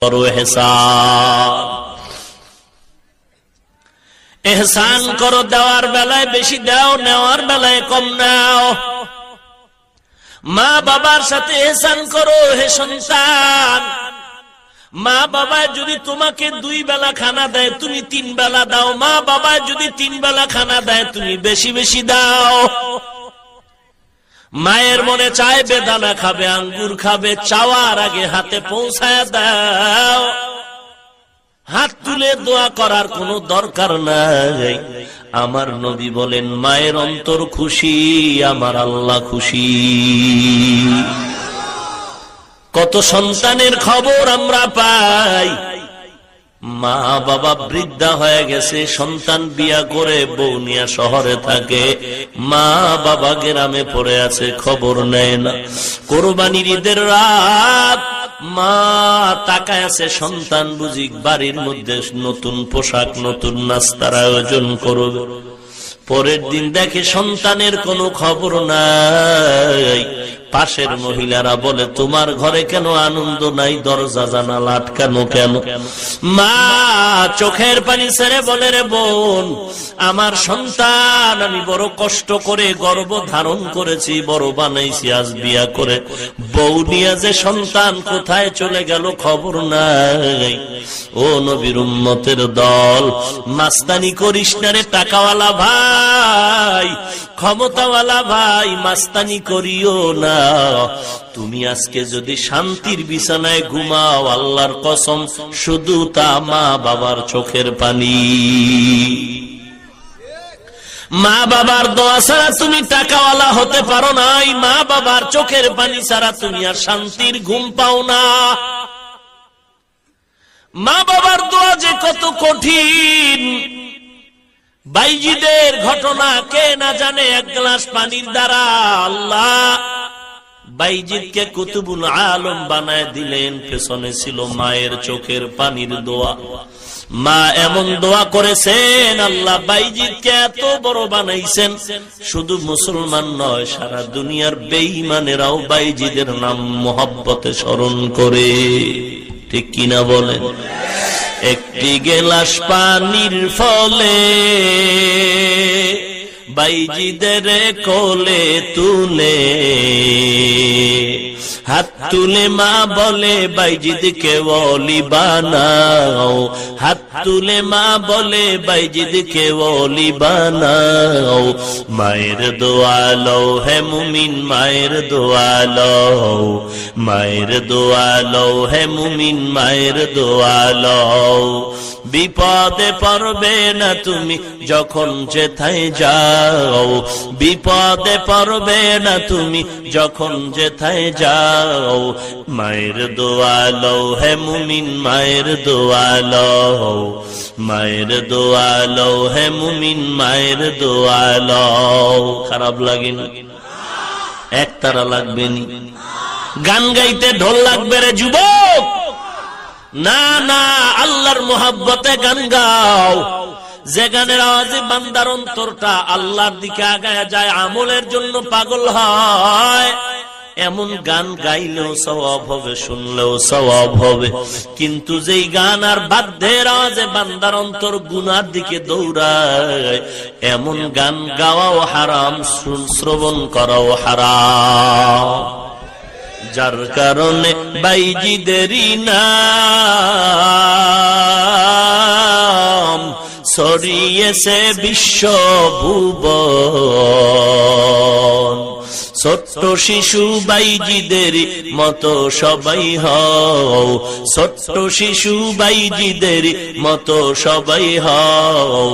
করো এহসান। এহসান করো, দেওয়ার বেলায় বেশি দাও, নেওয়ার বেলায় কম নাও। মা বাবার সাথে এহসান করো হে সন্তান। মা বাবা যদি তোমাকে 2 বেলা খানা দেয় তুমি 3 বেলা দাও। মা বাবা যদি 3 বেলা খানা দেয় তুমি বেশি বেশি দাও। মায়ের মনে চায় বেদানা খাবে, আঙ্গুর খাবে, চাওয়ার আগে হাতে পৌঁছায় দাও। হাত তুলে দোয়া করার কোনো দরকার নাই। আমার নবী বলেন, মায়ের অন্তর খুশি, আমার আল্লাহ খুশি। কত সন্তানের খবর আমরা পাই, মা বাবা বৃদ্ধা হয়ে গেছে, সন্তান বিয়া করে বউ নিয়ে শহরে থাকে, মা বাবা গ্রামে পড়ে আছে, খবর নেয় না। কোরবানির ঈদের রাত মা তাকায় আছে, সন্তান বুঝি বাড়ির মধ্যে নতুন পোশাক, নতুন নাস্তার আয়োজন করবে। পরের দিন দেখে সন্তানের কোনো খবর নাই। পাশের মহিলারা বলে, তোমার ঘরে কেন আনন্দ নাই, দরজা জানালা আটকানো কেন? মা চোখের পানি ছেড়ে বলে, রে বোন, আমার সন্তান আমি বড় কষ্ট করে গর্ভ ধারণ করেছি, বড় বানাইছি, আজ বিয়া করে বউ নিয়ে যে সন্তান কোথায় চলে গেল খবর নাই। ও নবীর উম্মতের দল, মাস্তানি করিস না রে টাকাওয়ালা ভাই, ক্ষমতাওয়ালা ভাই, মাস্তানি করিও না। তুমি আজকে যদি শান্তির বিছানায় ঘুমাও, আল্লাহর কসম শুধু তা মা বাবার চোখের পানি। মা বাবার দোয়া ছাড়া তুমি টাকাওয়ালা হতে পারো নাই, মা বাবার চোখের পানি ছাড়া তুমি আর শান্তির ঘুম পাও না। মা বাবার দোয়া যে কত কঠিন, বাইজিদের ঘটনা কে না জানে। 1 গ্লাস পানির দ্বারা আল্লাহ বাইজিদকে কুতুবুল আলম বানায় দিলেন। পেছনে ছিল মায়ের চোখের পানির দোয়া। মা এমন দোয়া করেছেন, আল্লাহ বাইজিদকে এত বড় বানাইছেন। শুধু মুসলমান নয়, সারা দুনিয়ার বেঈমানেরাও বাইজিদের নাম মোহাব্বতে স্মরণ করে। ঠিক কিনা বলেন? একটি গেলাস পানির ফলে বাইজিদের কোলে তুলে, হাত তুলে মা বলে বাইজিদকে ওলি বানাও, হাত তুলে মা বলে বাইজিদকে ওলি বানাও। মায়ের দোয়া লও হে মুমিন, মায়ের দোয়া লও, মায়ের দোয়া লও হে মুমিন, মায়ের দোয়া লও। বিপদে পড়বে না তুমি যখন যেথায় যাও, বিপদে পড়বে না তুমি যখন যেথায় যাও। মায়ের দোয়া লও হে মুমিন, মায়ের দোয়া লও, মায়ের দোয়া লও হে মুমিন, মায়ের দোয়া লও। খারাপ লাগে না? একতারা লাগবে নি? গান গাইতে ঢোল লাগবে রে যুবক? না না, আল্লাহর মোহাব্বতে গান গাও। যে গানের আওয়াজে বান্দার অন্তরটা আল্লাহর দিকে আগায় যায়, আমলের জন্য পাগল হয়, এমন গান গাইলেও সওয়াব হবে, শুনলেও সওয়াব হবে। কিন্তু যেই গান আর বাদ্যের আওয়াজে বান্দার অন্তর গুনার দিকে দৌড়ায়, এমন গান গাওয়াও হারাম, শ্রবণ করাও হারাম। যার কারণে বাইজিদেরই নাম ছড়িয়েছে বিশ্বভুবন। ছোট্ট শিশু বাইজিদের মতো সবাই হও, ছোট্ট শিশু বাইজিদের মতো সবাই হও।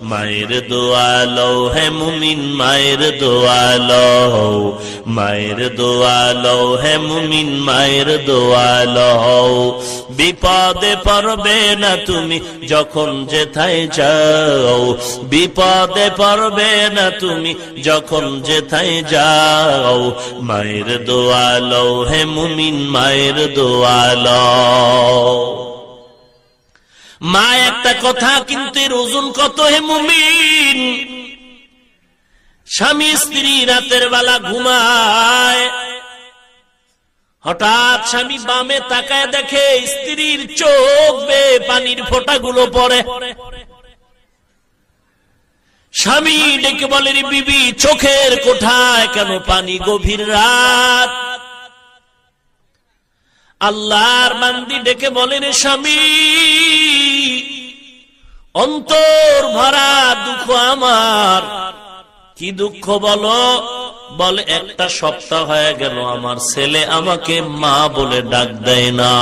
মায়ের দোয়া লও হে মুমিন, মায়ের দোয়া লও, মায়ের দোয়া লও হে মুমিন, মায়ের দোয়া লও। বিপদে পড়বে না তুমি যখন যেথায় যাও, বিপদে পড়বে না তুমি যখন যেথায় যাও। মায়ের দোয়া লও হে মুমিন, মায়ের দোয়া লও। মা একটা কথা, কিন্তু এর ওজন কত হে মুমিন। স্বামী স্ত্রী রাতের বেলা ঘুমায়, হঠাৎ স্বামী বামে তাকায় দেখে স্ত্রীর চোখ বেয়ে পানির ফোঁটাগুলো পড়ে। স্বামী ডেকে বলে, রে বিবি, চোখের কোঠায় কেন পানি? গভীর রাত। আল্লাহর বান্দি ডেকে বলে, রে স্বামী, অন্তর ভরা দুঃখ আমার। কি দুঃখ বলো? বলে, একটা সপ্তাহ হয়ে গেল আমার ছেলে আমাকে মা বলে ডাক দেয় না।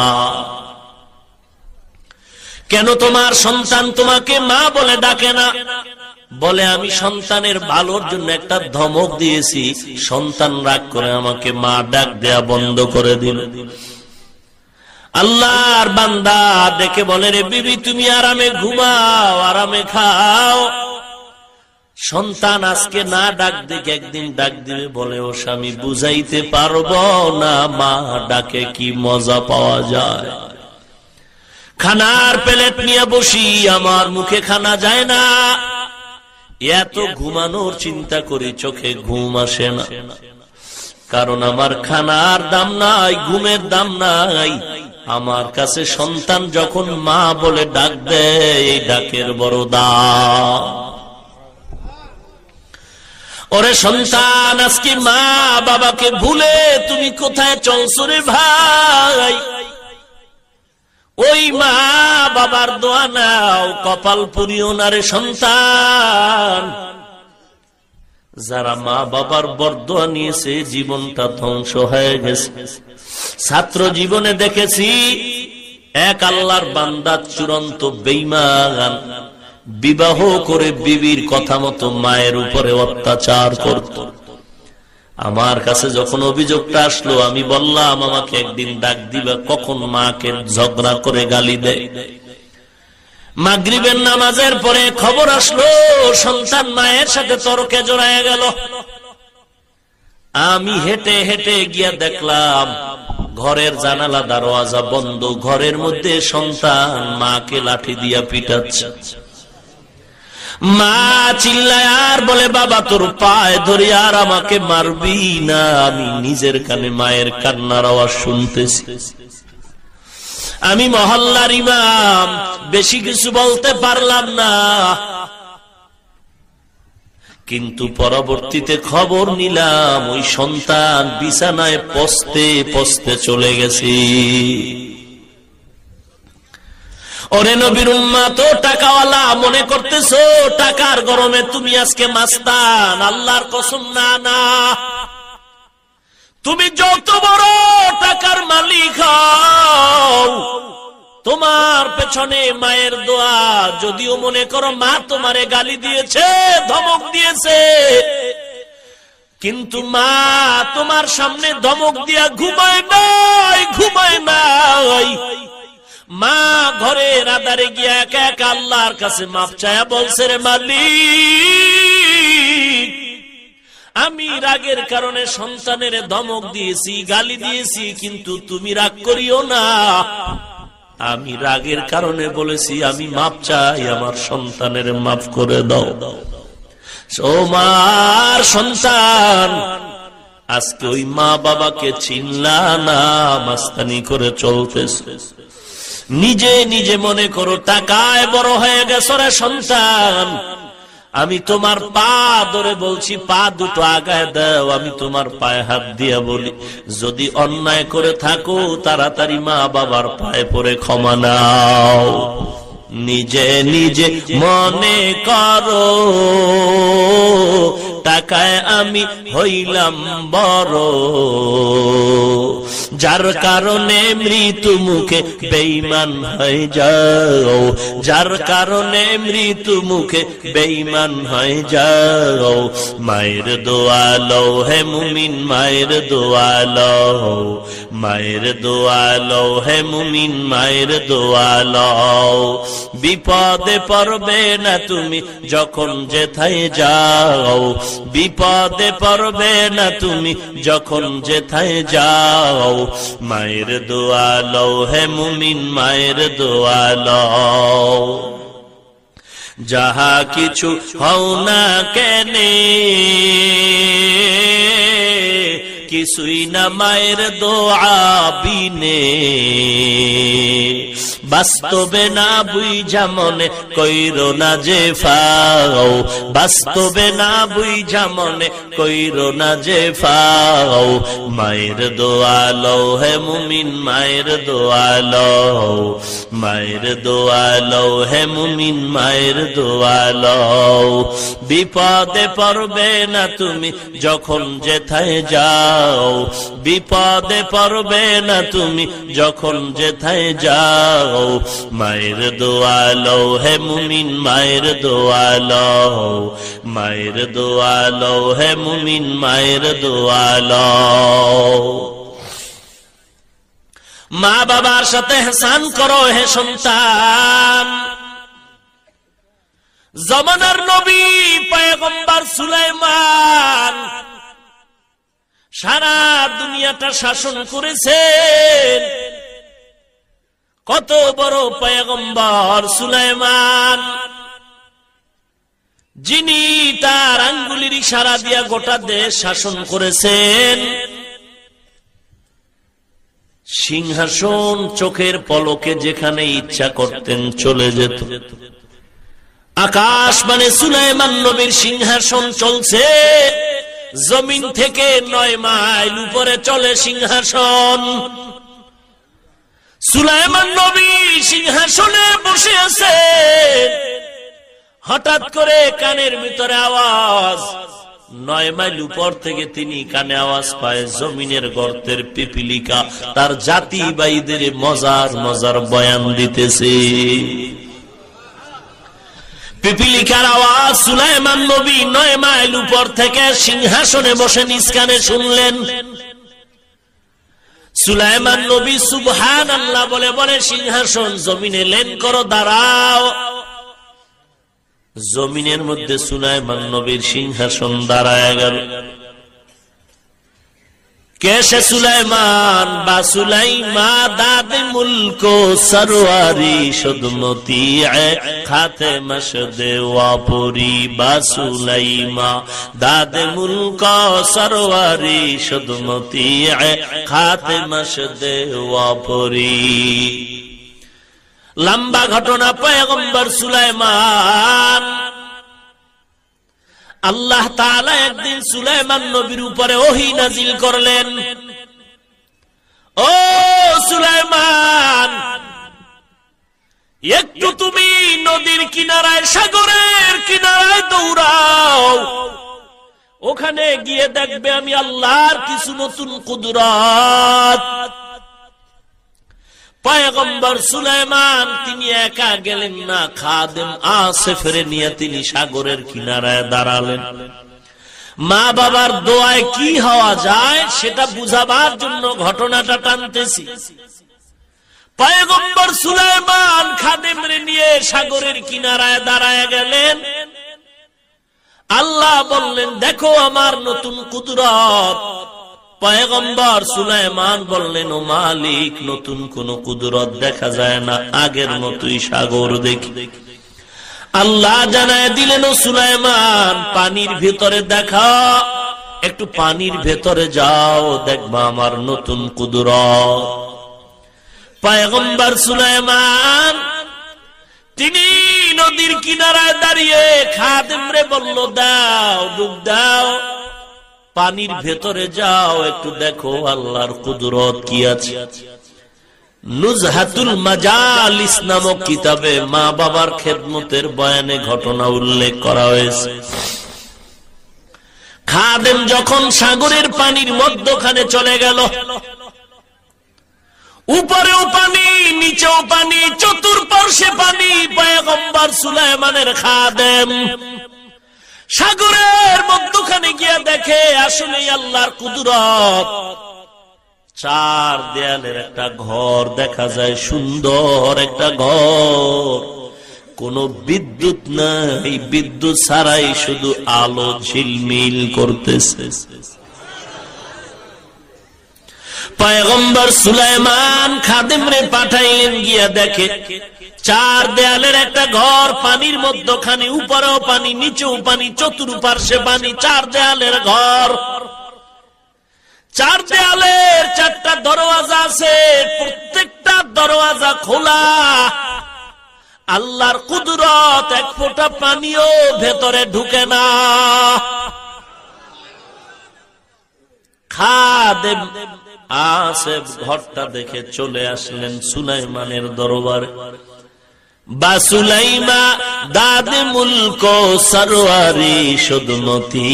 কেন তোমার সন্তান তোমাকে মা বলে ডাকে না? বলে, আমি সন্তানের ভালোর জন্য একটা ধমক দিয়েছি, সন্তান রাগ করে আমাকে মা ডাক দেয়া বন্ধ করে দিল। আল্লাহর বান্দা দেখে বলে, রে বিবি, তুমি আরামে ঘুমাও, আরামে খাও। সন্তান আজকে না ডাক দিক, একদিন ডাক দিবে। বলে, ও স্বামী, বুঝাইতে পারবো না মা ডাকে কি মজা পাওয়া যায়। খানার প্লেট নিয়ে বসি, আমার মুখে খানা যায় না। এত ঘুমানোর চিন্তা করি, চোখে ঘুম আসে না। কারণ আমার খানার দাম নাই, ঘুমের দাম নাই। আমার কাছে সন্তান যখন মা বলে ডাক দেয়, এই ডাকের বড় দাম। ওরে সন্তান, আজকে মা বাবাকে ভুলে তুমি কোথায় চলছো রে ভাই? ওই মা বাবার দোয়া নাও, কপাল পুরিও না রে সন্তান। যারা মা বাবার বরদোয়া নিয়েছে জীবনটা ধ্বংস হয়ে গেছে। ছাত্র জীবনে দেখেছি এক আল্লাহর বান্দা চূড়ান্ত বেঈমান, বিবাহ করে বিবির কথা মতো মায়ের উপরে অত্যাচার করত। আমার কাছে যখন অভিযোগটা আসলো, আমি বললাম, আমাকে একদিন ডাক দিবা, কখন মাকে ঝগড়া করে গালি দেয়। মাগরিবের নামাজের পরে খবর আসলো সন্তান মায়ের সাথে তর্কে জড়ায় গেল। আমি হেঁটে হেঁটে গিয়া দেখলাম ঘরের জানালা দরওয়াজা বন্ধ, ঘরের মধ্যে সন্তান মাকে লাঠি দিয়া পিটাচ্ছে। মা চিল্লায় আর বলে, বাবা তোর পায়ে ধরি, আর আমাকে মারবি না। আমি নিজের কানে মায়ের কান্নার আওয়াজ শুনতেছি। আমি মহল্লার ইমাম, বেশি কিছু বলতে পারলাম না। কিন্তু পরবর্তীতে খবর নিলাম ওই সন্তান বিছানায় পচতে পচতে চলে গেছে। ওরে নবীর উম্মত, টাকাওয়ালা মনে করতেছো টাকার গরমে তুমি আজকে মাস্তান? আল্লাহর কসম, না না। তুমি যত বড় টাকার মালিক হও, তোমার পেছনে মায়ের দোয়া। যদিও মনে করো মা তোমারে গালি দিয়েছে, ধমক দিয়েছে, কিন্তু মা তোমার সামনে ধমক দিয়া ঘুমায় নাই, ঘুমায় নাই। মা ঘরের আধারে গিয়া একা একা আল্লাহর কাছে মাপ চায়া বলছে, রে মালিক, আমি রাগের কারণে সন্তানের ধমক দিয়েছি, গালি দিয়েছি, কিন্তু তুমি রাগ করিও না। আমি রাগের কারণে বলেছি, আমি মাপ চাই, আমার সন্তানের মাফ করে দাও। ও মার সন্তান, আজকে ওই মা বাবাকে চিনলা না, মাস্তানি করে চলতেছে। নিজে নিজে মনে করো টাকায় বড় হয়ে গেছো রে সন্তান। আমি তোমার পা ধরে বলছি, পা দুটো আগায় দাও। আমি তোমার পায়ে হাত দিয়া বলি, যদি অন্যায় করে থাকো তাড়াতাড়ি মা বাবার পায়ে পড়ে ক্ষমা নাও। নিজে নিজে মনে করো টাকায় আমি হইলাম বড়, যার কারণে মৃত্যু মুখে বেঈমান হয়ে যাও, যার কারণে মৃত্যু মুখে বেঈমান হয়ে যাও। মায়ের দোয়া লও হে মুমিন, মায়ের দোয়া লও, মায়ের দোয়া লও হে মুমিন, মায়ের দোয়া লও। বিপদে পড়বে না তুমি যখন যেথায় যাও, বিপদে পড়বে না তুমি যখন যেথায় যাও। মায়ের দোয়া লও হে মুমিন, মায়ের দোয়া লও। যাহা কিছু হও না কেনে, কিছুই না মায়ের দোয়া বিনে, বাস্তবে না বুঝা মনে কইরো না যে ফাও, বাস্তবে না বুঝা মনে কইরো না যে ফাও, মায়ের দোয়া লও হে মুমিন, মায়ের দোয়া লও, মায়ের দোয়া লও হে মুমিন, মায়ের দোয়া লও। বিপদে পড়বে না তুমি যখন যেথায় যাও, বিপদে পড়বে না তুমি যখন যেথায় যাও, মায়ের দোয়া লও হে মুমিন, মায়ের দোয়া লও, মায়ের দোয়া লও হে মুমিন, মায়ের দোয়া লও। মা বাবার সাথে ইহসান করো হে সন্তান। জমানার নবী পয়গম্বর সুলাইমান সারা দুনিয়াটা শাসন করেছেন। কত বড় পয়গম্বর সুলাইমান, যিনি তার আঙ্গুলির ইশারা দিয়া গোটা দেশ শাসন করেছেন। সিংহাসন চোখের পলকে যেখানে ইচ্ছা করতেন চলে যেত। আকাশ মানে সুলাইমান নবীর সিংহাসন চলছে, জমিন থেকে 9 মাইল উপরে চলে সিংহাসন। সুলাইমান নবী সিংহাসনে বসে আছে, হঠাৎ করে কানের ভিতরে আওয়াজ। 9 মাইল উপর থেকে তিনি কানে আওয়াজ পায়, জমিনের গর্তের পিপিলিকা তার জাতি ভাইদের মজার মজার বয়ান দিতেছে। পিপিলিকার আওয়াজ সুলাইমান নবী 9 মাইল উপর থেকে সিংহাসনে বসে নিজ কানে শুনলেন। সুলাইমান নবী সুবহানাল্লাহ বলে বলে সিংহাসন জমিনে লেন করো, দাঁড়াও। জমিনের মধ্যে সুলাইমান নবীর সিংহাসন দাঁড়ায় গেল। कैसे सुलाइमान बा सुलाइमा दाद मुल्को सरवारी शुदमती खाते मशदे वापुरी बा सुलाइमा दाद मुल्को सरवारी शुदमती खाते मशदे वापुरी। लंबा घटना पैगंबर सुलाइमान আল্লাহ তাআলা একদিন সুলাইমান নবীর উপরে ওহী নাজিল করলেন। ও সুলাইমান, একটু তুমি নদীর কিনারায় সাগরের কিনারায় দৌড়াও, ওখানে গিয়ে দেখবে আমি আল্লাহর কিছু নতুন কুদরত। পয়গম্বর সুলাইমান তিনি একা গেলেন না, খাদেম আসিফের নিয়ে তিনি সাগরের কিনারায় দাঁড়ালেন। মা বাবার দোয়ায় কি হওয়া যায় সেটা বুঝাবার জন্য ঘটনাটা টানতেছি। পয়গম্বর সুলাইমান খাদেমরে নিয়ে সাগরের কিনারায় দাঁড়ায় গেলেন। আল্লাহ বললেন, দেখো আমার নতুন কুদরত। পয়গম্বর সুলাইমান বললেন, ও মালিক, নতুন কোন কুদরত দেখা যায় না, আগের মতোই সাগর দেখি। আল্লাহ জানায় দিলেন, ও সুলাইমান, পানির ভিতরে দেখা, একটু পানির ভেতরে যাও, দেখবা আমার নতুন কুদরত। পয়গম্বর সুলাইমান তিনি নদীর কিনারায় দাঁড়িয়ে খাদেমরে বলল, দাও ডুব দাও, পানির ভেতরে যাও, একটু দেখো আল্লাহর কুদরত কি আছে। নুজহাতুল মাজালিস নামক কিতাবে মা বাবার খেদমতের বয়ানে ঘটনা উল্লেখ করা হয়েছে। খাদেম যখন সাগরের পানির মধ্যখানে চলে গেল, উপরেও পানি নিচেও পানি, চতুর্পার্শ্বে পানি, পয়গম্বর সুলাইমানের খাদেম সাগরের মধ্যখানে গিয়ে দেখে আসলে আল্লাহর কুদরত। 4 দেয়ালের একটা ঘর দেখা যায়, সুন্দর একটা ঘর, কোন বিদ্যুৎ নাই, বিদ্যুৎ ছাড়াই শুধু আলো ঝিলমিল করতেছে। পয়গম্বর সুলাইমান খাদেমরে পাঠাইলেন, গিয়া দেখে 4 দেয়ালের একটা ঘর, পানির মধ্যখানে, উপরেও পানি নিচেও পানি, চতুর্পার্শ্বে পানি, 4 দেয়ালের ঘর। চার দেয়ালের চারটা দরওয়াজা আছে, প্রত্যেকটা দরওয়াজা খোলা। আল্লাহর কুদরত, এক ফোঁটা পানিও ভেতরে ঢুকে না। খাদেম আসেফ ঘরটা দেখে চলে আসলেন সুলাইমানের দরবারে। বা সুলাইমা দাদে মুলক সরওয়ারি শুদমতি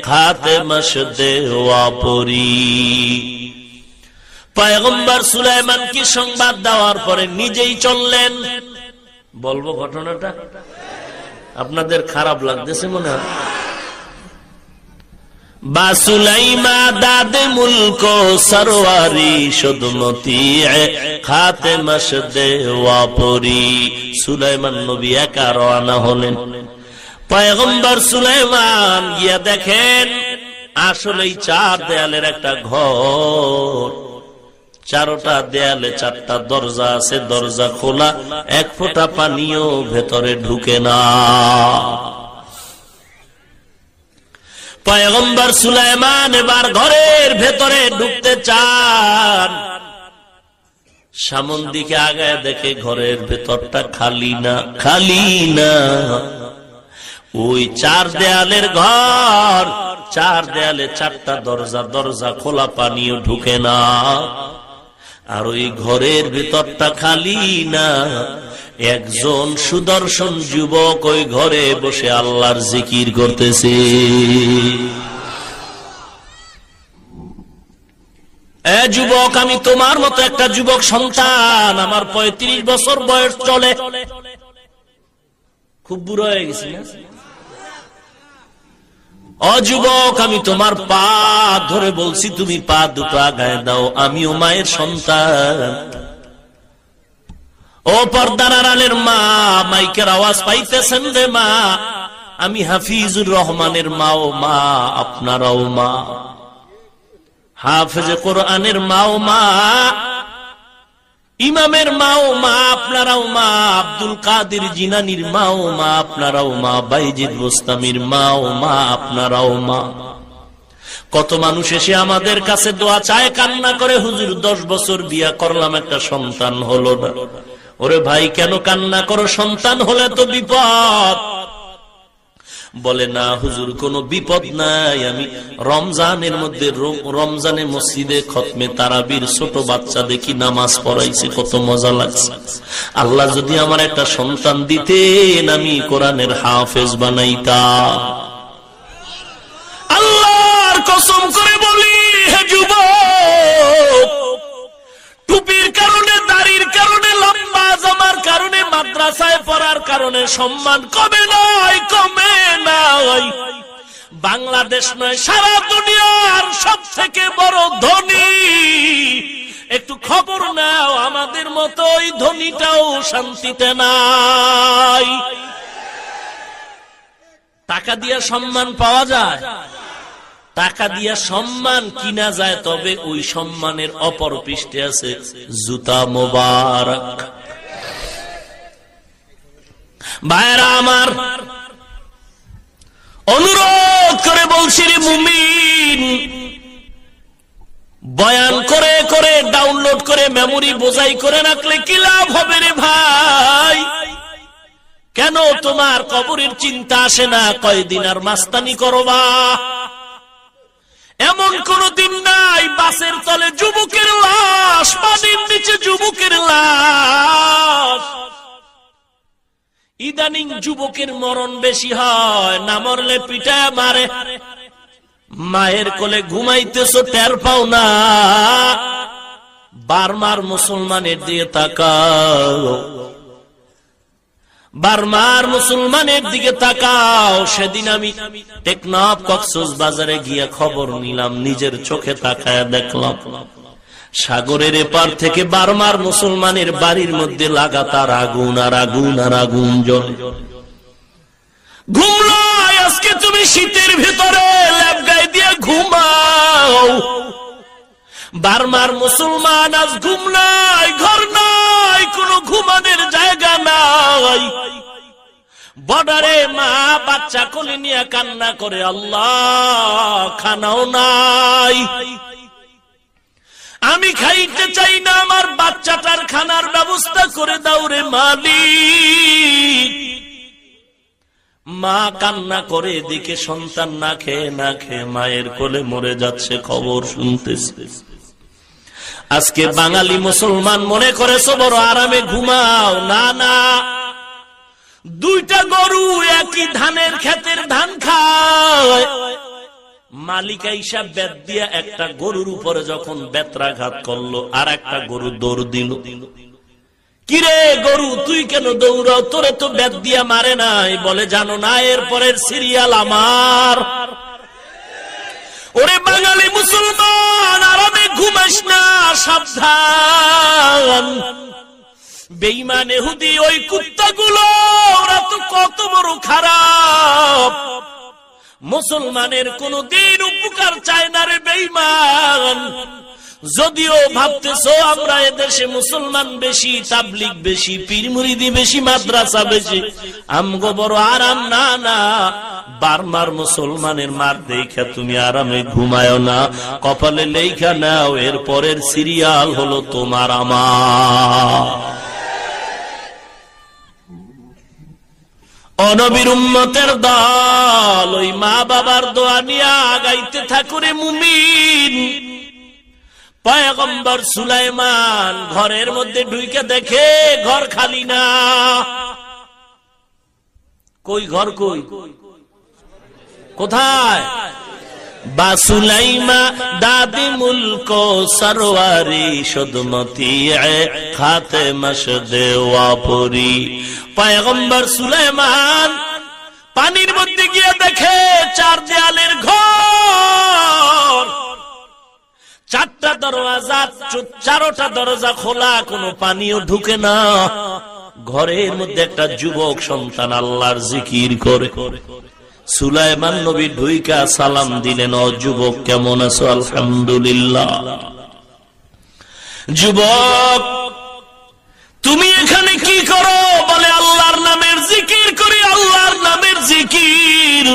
খাতে মশদে ওয়াপরি। পয়গম্বর সুলাইমান কি সংবাদ দেওয়ার পরে নিজেই চললেন। বলবো ঘটনাটা, আপনাদের খারাপ লাগতেছে মনে হয়। বা সুলাইমা দাদে মুলক সরওয়ারি শুদমতি খাতে মশদে ওয়াপরি। সুলাইমান নবী একা রওনা হলেন। পয়গম্বর সুলাইমান গিয়া দেখেন আসলেই চার দেয়ালের একটা ঘর, চারটা দেয়ালে চারটা দরজা আছে, দরজা খোলা, এক ফোঁটা পানিও ভেতরে ঢুকে না। পয়গম্বর সুলাইমান এবার ঘরের ভেতরে ঢুকতে চান, সামন দিকে আগায় দেখে ঘরের ভেতরটা খালি না, খালি না। ওই চার দেয়ালের ঘর, চার দেয়ালে চারটা দরজা, দরজা খোলা, পানিও ঢুকে না। আর ওই ঘরের ভেতরটা খালি না। একজন সুদর্শন যুবক ওই ঘরে বসে আল্লাহর জিকির করতেছে। এ যুবক, আমি তোমার মতো একটা যুবক সন্তান, আমার 35 বছর বয়স চলে। খুব বুড়ো হয়ে গেছি না? ও যুবক, আমি তোমার পা ধরে বলছি, তুমি পা দুটো আগায় দাও, আমিও মায়ের সন্তান। ও পর্দার আড়ালের মা, মাইকের আওয়াজ পাইতেছেন রে মা, আমি হাফিজুর রহমানের মা। ও মা, আপনারাও মা, হাফেজে কোরআনের মা। ও মা, ইমামের মা। ও মা, আপনারাও মা, আব্দুল কাদের জিলানীর মা। ও মা, আপনারাও মা, বাইজিদ বোস্তামির মা। ও মা, আপনারাও মা। কত মানুষ এসে আমাদের কাছে দোয়া চায়, কান্না করে, হুজুর 10 বছর বিয়া করলাম, একটা সন্তান হলো না। ওরে ভাই, কেন কান্না করো? সন্তান হলে তো বিপদ। বলে না হুজুর, কোনো বিপদ নাই, আমি রমজানের মধ্যে, রমজানে মসজিদে খতমে তারাবির ছোট বাচ্চা দেখি নামাজ পড়াইছে, কত মজা লাগছে। আল্লাহ যদি আমার একটা সন্তান দিতেন, আমি কোরআনের হাফেজ বানাইতাম। আল্লাহর কসম করে বলি, হে যুবক, টুপির কারণে, দাড়ির কারণে, লম্বা জামার কারণে, মাদ্রাসায় পড়ার কারণে সম্মান কমে নয়, কমে নাই। বাংলাদেশ নয়, সারা দুনিয়ার সব থেকে বড় ধনী। একটু খবর নাও, আমাদের মতো ওই ধনীটাও শান্তিতে নাই। টাকা দিয়ে সম্মান পাওয়া যায়, টাকা দিয়া সম্মান কিনা যায়, তবে ওই সম্মানের অপর পৃষ্ঠে আছে জুতা মোবারক। ভাইরা আমার, অনুরোধ করে বলছি রে মুমিন, বয়ান করে করে, ডাউনলোড করে, মেমোরি বোঝাই করে রাখলে কি লাভ হবে রে ভাই? কেন তোমার কবরের চিন্তা আসে না? কয়দিন আর মাস্তানি করবা? এমন কোন দিন নাই বাসের তলে যুবকের লাশ, পানির নিচে যুবকের লাশ। ইদানিং যুবকের মরণ বেশি হয়, না মরলে পিটায় মারে। মায়ের কোলে ঘুমাইতেছো, টের পাও না। বার্মার মুসলমানের দিকে তাকাও, বার্মার মুসলমানের দিকে তাকাও। সেদিন আমি টেকনাফ কক্সবাজারে গিয়ে খবর নিলাম, নিজের চোখে তাকায় দেখলাম সাগরের এপার থেকে বার্মার মুসলমানের বাড়ির মধ্যে লাগাতার আগুন আর আগুন আর আগুন জ্বলে। ঘুমলাই আজকে তুমি শীতের ভিতরে ল্যাব গায়ে দিয়ে ঘুমাও। বার্মার মুসলমান আজ ঘুম নাই, ঘর নাই, কোনো ঘুমানোর জায়গা নাই। বর্ডারে মা বাচ্চা কোলে নিয়ে কান্না করে, আল্লাহ খানাও নাই। আমি খাইতে চাই না, আমার বাচ্চাটার খানার ব্যবস্থা করে দাও রে মালিক। মা কান্না করে, এদিকে সন্তান না খেয়ে মায়ের কোলে মরে যাচ্ছে, খবর শুনতেছে। আজকে বাঙালি মুসলমান মনে করেছো বড় আরামে ঘুমাও। না না, দুইটা গরু একই ধানের ক্ষেতের ধান খায়। মালিকা হিসাব বেত দিয়া একটা গরুর উপরে যখন বেত্রাঘাত করলো, আর একটা গরু দৌড় দিল। কিরে গরু, তুই কেন দৌড়াও? তোরে তো বেত দিয়া মারে নাই। বলে জানো না, এরপরের সিরিয়াল আমার। ওরে বাঙালি মুসলমান, আরামে ঘুমাস না, সাবধান। বেঈমান ইহুদি ওই কুত্তাগুলো, ওরা তো কত বড় খারাপ। মুসলমানের কোন দিন উপকার চায় না রে বেঈমান। যদিও ভাবতেছো আমরা এদেশে মুসলমান বেশি, তাবলিগ বেশি, পীর মুরিদি বেশি, মাদ্রাসা বেশি, আমগো বড় আরাম। না না, বারমার মুসলমানের মার দেখা তুমি আরামে ঘুমায়ো না, কপালে লেখা নাও, এর পরের সিরিয়াল হলো তোমার আমার। অনবীর উম্মতের দল ওই মা বাবার দোয়া নিয়ে আগাইতে থাকুরে মুমিন। পয়গম্বর সুলাইমান ঘরের মধ্যে ঢুকে দেখে ঘর খালি না। কই ঘর, কই কোথায়? বাসুলাইমা দাদি মুলকো সরওয়ারি সদমতি খাতে মশদে ওয়াপুরি। পয়গম্বর সুলাইমান পানির মধ্যে গিয়ে দেখে চার দেয়ালের ঘর, চারটা দরজা, চারোটা দরজা খোলা, কোনো পানিও ঢুকে না। ঘরের মধ্যে একটা যুবক সন্তান আল্লাহর জিকির করে। সুলাইমান নবী ঢুইকা সালাম দিলেন, ও যুবক কেমন আছো? আলহামদুলিল্লাহ। যুবক তুমি এখানে কি করো? বলে আল্লাহর নামের জিকির করি, আল্লাহর নামের জিকির।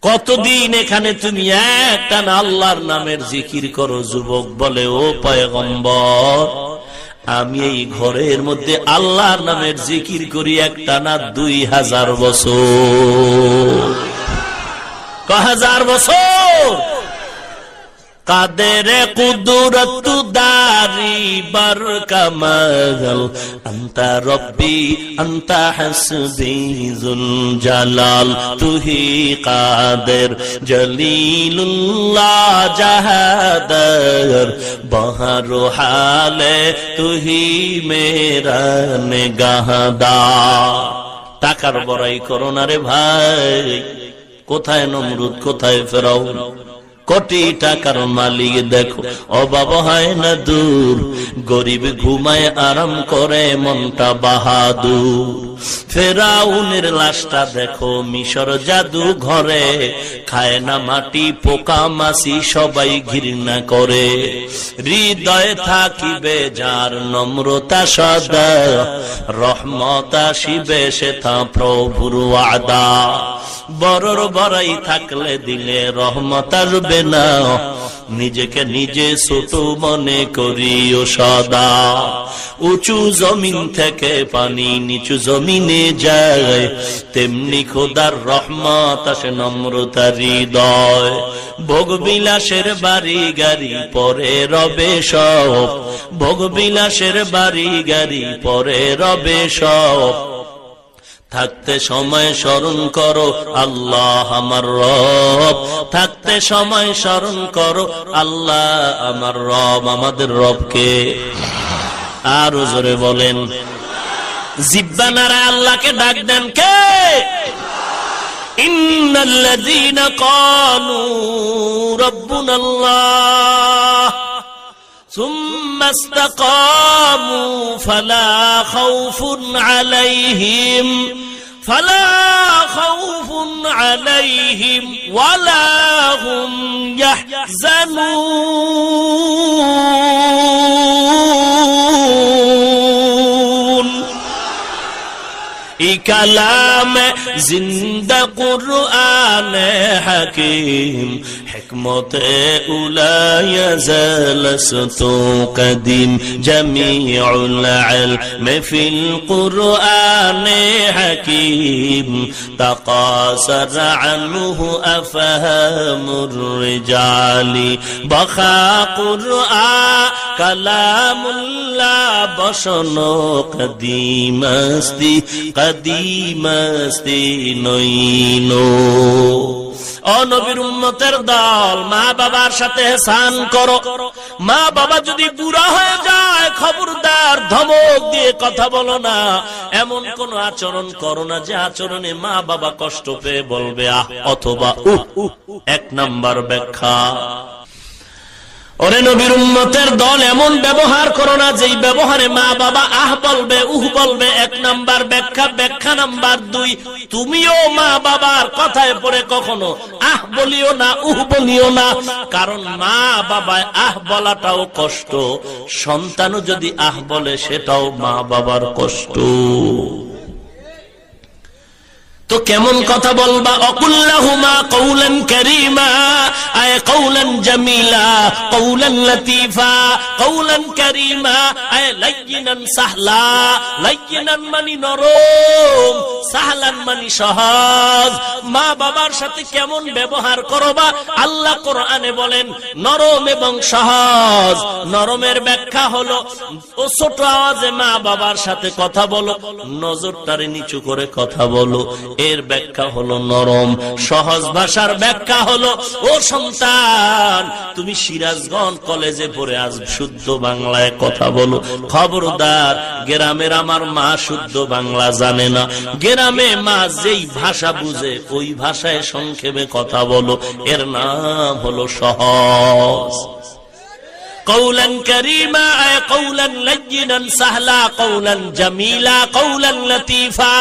কতদিন এখানে তুমি একটানা আল্লাহর নামের জিকির করো? যুবক বলে, ও পয়গম্বর, আমি এই ঘরের মধ্যে আল্লাহর নামের জিকির করি একটানা 2000 বছর। 1000 বছর। কাদের কুদরত দারি বার কামাল, আন্তা রব্বি আন্তা হাসবি যুল জালাল, তুহি কাদের জলিলুল্লাহ জাহাদার, বহরু হালে তুহি মেরা নিগাহদা। টাকার বড়াই করো না রে ভাই। কোথায় নমরুদ, কোথায় ফেরাউন? কোটি টাকার মালিক দেখো, অভাব হয় না দূর, গরিব ঘুমায় আরাম করে মনটা বাহাদুর। ফেরাউনের লাশটা দেখো মিশর জাদু ঘরে, খায় না মাটি পোকা মাছি সবাই ঘৃণা করে। হৃদয়ে থাকিবে যার নম্রতা সদা, রহমত আসিবে সেথা প্রভুর ওয়াদা। বড়র বড়াই থাকলে দিলে রহমত আসবে না, নিজেকে নিজে ছোট মনে করিও সদা। উঁচু জমিন থেকে পানি নিচু জমিনে যায়, তেমনি খোদার রহমত আসে নম্রতার হৃদয়। ভোগবিলাসের বাড়ি গাড়ি পরে রবে সব, ভোগবিলাসের বাড়ি গাড়ি পরে রবে সব। থাকতে সময় স্মরণ করো আল্লাহ আমার রব, থাকতে সময় স্মরণ করো আল্লাহ আমার রব। আমাদের রবকে আরো জোরে বলেন। জিব্বা নাড়ায় আল্লাহকে ডাক দেন কে? ইন্নাল্লাযীনা ক্বালু রাব্বুনাল্লাহ ثم استقاموا فلا خوف عليهم ولا هم يحزنون। ই কালাম জিন্দা কুরআন হাকিম হিকমতে উলায়া জালসতু কদিম জামিউল ইলম ফিল কুরআন হাকিম তাকাসার আনহু আফহামুর রিজালি বখা কুরআন কালামুল্লাহ বসন কদিমস্তি কদিমস্তি নইনো। ও নবীর উম্মতের দল, মা বাবার সাথে ihsan করো। মা বাবা যদি বুড়া হয়ে যায় খবরদার ধমক দিয়ে কথা বলো না, এমন কোন আচরণ করো না যে আচরণে মা বাবা কষ্ট পেয়ে বলবে আহ অথবা উহ। 1 নাম্বার ব্যাখ্যা। ওরে নবীর উম্মতের দল, এমন ব্যবহার করো না যেই ব্যবহারে মা বাবা আহ বলবে উহ বলবে। 1 নাম্বার ব্যাখ্যা। ব্যাখ্যা নাম্বার 2, তুমিও মা বাবার কথায় পড়ে কখনো আহ বলিও না উহ বলিও না, কারণ মা বাবায় আহ বলাটাও কষ্ট, সন্তানও যদি আহ বলে সেটাও মা বাবার কষ্ট। তো কেমন কথা বলবা? অকুল্লাহুমা কওলান কারীমা, আয় কওলান জামিলা, কওলান লতীফা, কওলান কারীমা, আয় লাইয়িনান সাহলা। লাইয়িনান মানে নরম, সাহলান মানে সহজ। মা বাবার সাথে কেমন ব্যবহার করবা? আল্লাহ কোরআনে বলেন নরম এবং সহজ। নরমের ব্যাখ্যা হলো ও ছোট আওয়াজে মা বাবার সাথে কথা বলো, নজরটারে নিচু করে কথা বলো, এর ব্যাখ্যা হলো নরম। সহজ ভাষার ব্যাখ্যা হলো ও সন্তান, তুমি সিরাজগঞ্জ কলেজে পড়ে আজ শুদ্ধ বাংলায় কথা বলো। খবরদার, গ্রামের আমার মা শুদ্ধ বাংলা জানে না, গ্রামে মা যেই ভাষা বুঝে ওই ভাষায় সংক্ষেপে কথা বলো, এর নাম হলো সহজ। কওলান কারীমা, আয় কওলান লাইয়িনান সাহলা, কওলান জামিলা, কওলান লতীফা।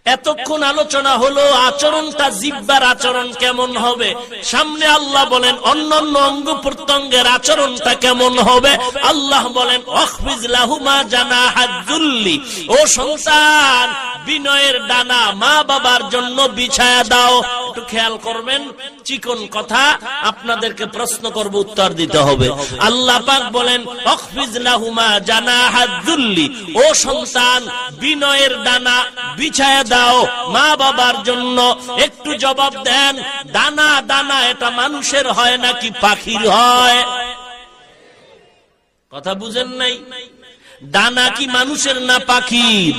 এতক্ষণ আলোচনা হলো আচরণটা, জিহ্বার আচরণ কেমন হবে। সামনে আল্লাহ বলেন অন্যান্য অঙ্গ প্রত্যঙ্গের আচরণটা কেমন হবে। আল্লাহ বলেন ওয়াখফিজ লাহুমা জানাহাদ যুল্লি, ও সন্তান বিনয়ের ডানা মা বাবার জন্য বিছায়া দাও। একটু খেয়াল করবেন, চিকন কথা, আপনাদেরকে প্রশ্ন করব, উত্তর দিতে হবে। আল্লাহ পাক বলেন ওয়াখফিজ লাহুমা জানাহাদ যুল্লি, ও সন্তান বিনয়ের ডানা বিছায়া দাও মা বাবার জন্য। একটু জবাব দেন, দানা দানা এটা মানুষের হয় নাকি পাখির হয়? কথা বুঝেন নাই? ডানা কি মানুষের না পাখির?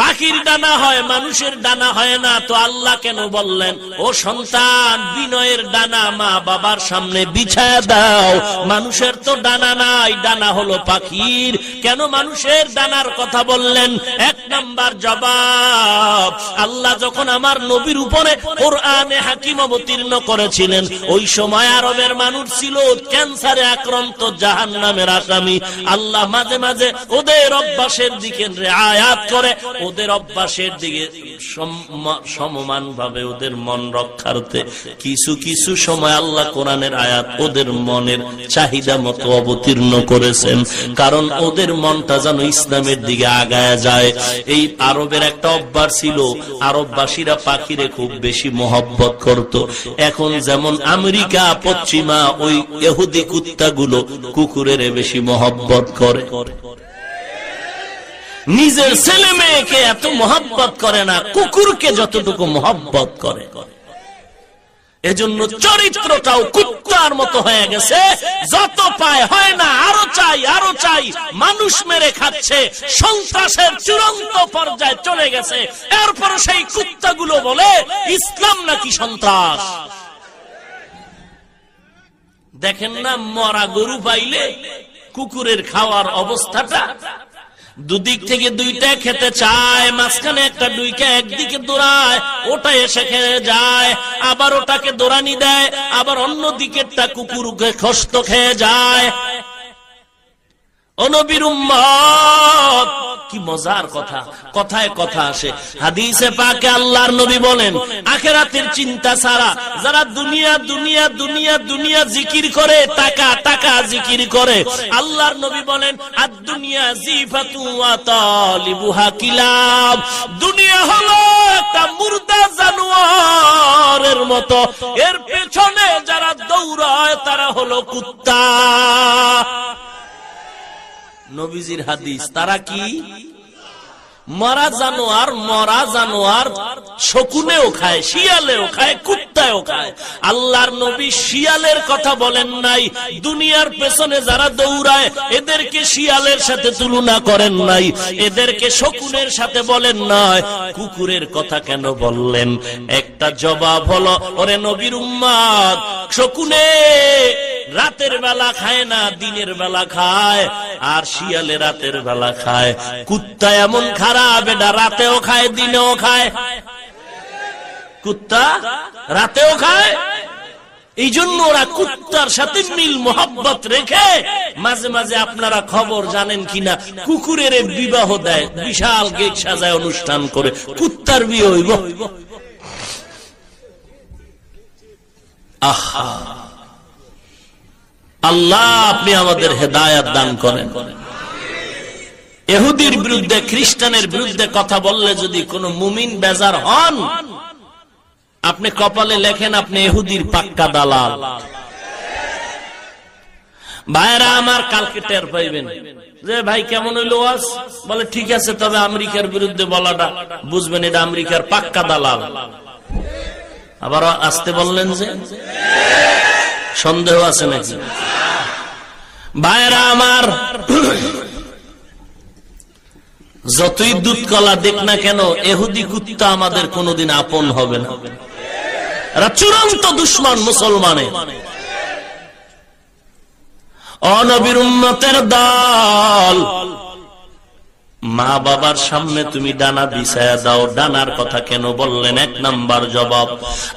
পাখির ডানা হয়, মানুষের ডানা হয় না। তো আল্লাহ কেন বললেন ও সন্তান বিনয়ের ডানা মা বাবার সামনে বিছায়া দাও? মানুষের তো ডানা নাই, ডানা হলো পাখির। কেন মানুষের ডানার কথা বললেন? 1 নাম্বার জবাব, আল্লাহ যখন আমার নবীর উপরে কোরআনে হাকিম অবতীর্ণ করেছিলেন, ওই সময় আরবের মানুষ ছিল ক্যান্সারে আক্রান্ত, জাহান্নামের আসামি। আল্লাহ মাঝে মাঝে ওদের অভ্যাসের দিকে আয়াত করে, ওদের অভ্যাসের দিকে সমমান ভাবে ওদের মন রক্ষার্থে কিছু কিছু সময় আল্লাহ কোরআনের আয়াত ওদের মনের চাহিদা মতো অবতীর্ণ করেছেন, কারণ ওদের মনটা যেন ইসলামের দিকে আগায় যায়। এই আরবের একটা অভ্যাস ছিল, আরববাসীরা পাখিরে খুব বেশি মহব্বত করত। এখন যেমন আমেরিকা পশ্চিমা ওই ইহুদি কুত্তাগুলো কুকুরের বেশি মহব্বত করে। নিজের ছেলে মেয়েকে এত মহব্বত করে না, কুকুরকে যতটুকু মহব্বত করে। এজন্য চরিত্রটাও কুত্তার মতো হয়ে গেছে, যত পায় হয় না, আরো চাই আরো চাই, মানুষ মেরে খাচ্ছে, সন্ত্রাসের চূড়ান্ত পর্যায়ে চলে গেছে। এরপর সেই কুত্তাগুলো বলে ইসলাম নাকি সন্ত্রাস। দেখেন না, মরা গরু পাইলে কুকুরের খাওয়ার অবস্থাটা, দুদিক থেকে দুইটা খেতে চায়, মাঝখানে একটা ডুইকা একদিকে দৌড়ায়, ওটা এসে খেয়ে যায়, আবার ওটাকে দৌড়ানি দেয়, আবার অন্য দিকেরটা কুকুরকে খস্ত খেয়ে যায়। ও নবীর উম্মত, কি মজার কথা, কথায় কথা আসে। হাদিসে পাকে আল্লাহর নবী বলেন, আখিরাতের চিন্তা ছাড়া যারা দুনিয়া দুনিয়া দুনিয়া দুনিয়া জিকির করে, টাকা টাকা জিকির করে, আল্লাহর নবী বলেন আদ-দুনিয়া জিফাতু ওয়া তালিবুহা কিলাব, দুনিয়া হলো একটা মুর্দা জানোয়ারের মতো, এর পেছনে যারা দৌড়ায় তারা হলো কুত্তা। নবীজির হাদিস, তারা কি? মরা জানোয়ার, মরা জানোয়ার শকুনেও খায়, শিয়ালেও খায়, কুত্তাও খায়। আল্লাহর নবী শিয়ালের কথা বলেন নাই, দুনিয়ার পেছনে যারা দৌড়ায় এদেরকে শিয়ালের সাথে তুলনা করেন নাই, এদেরকে শকুনের সাথে বলেন নাই। কুকুরের কথা কেন বললেন? একটা জবাব হলো, ওরে নবীর উম্মত, শকুনে রাতের বেলা খায় না, দিনের বেলা খায়, আর শিয়ালে রাতের বেলা খায়। কুত্তা এমন খারাপ, এটা রাতেও খায় দিনেও খায়। কুত্তা রাতেও খায়, এই জন্য ওরা কুত্তার সাথে মিল মোহাব্বত রেখে মাঝে মাঝে, আপনারা খবর জানেন কিনা, কুকুরের বিবাহ দেয়, বিশাল গেট সাজায় অনুষ্ঠান করে, কুত্তার বিয়ে হইব। আহা, আল্লাহ আপনি আমাদের হেদায়েত দান করেন। ইহুদির বিরুদ্ধে, খ্রিস্টানের বিরুদ্ধে কথা বললে যদি কোন মুমিন বেজার হন, আপনি কপালে লেখেন আপনি ইহুদির পাক্কা দালাল। ভাইরা আমার, কালকে টের পাইবেন যে ভাই কেমন হইলো ওয়াজ, বলে ঠিক আছে, তবে আমেরিকার বিরুদ্ধে বলাটা বুঝবেন এটা আমেরিকার পাক্কা দালাল। আবার আসতে বললেন যে সন্দেহ আছে নাকি? ভাইরা আমার, যতই দুধ কলা দেখ না কেন, ইহুদি কুত্তা আমাদের কোনদিন আপন হবে না। এরা চূড়ান্ত দুশমন মুসলমানের। অনবীর উম্মতের দল, মা বাবার সামনে তুমি ডানা বিছায়া দাও। ডানার কথা কেন বললেন? এক নাম্বার জবাব,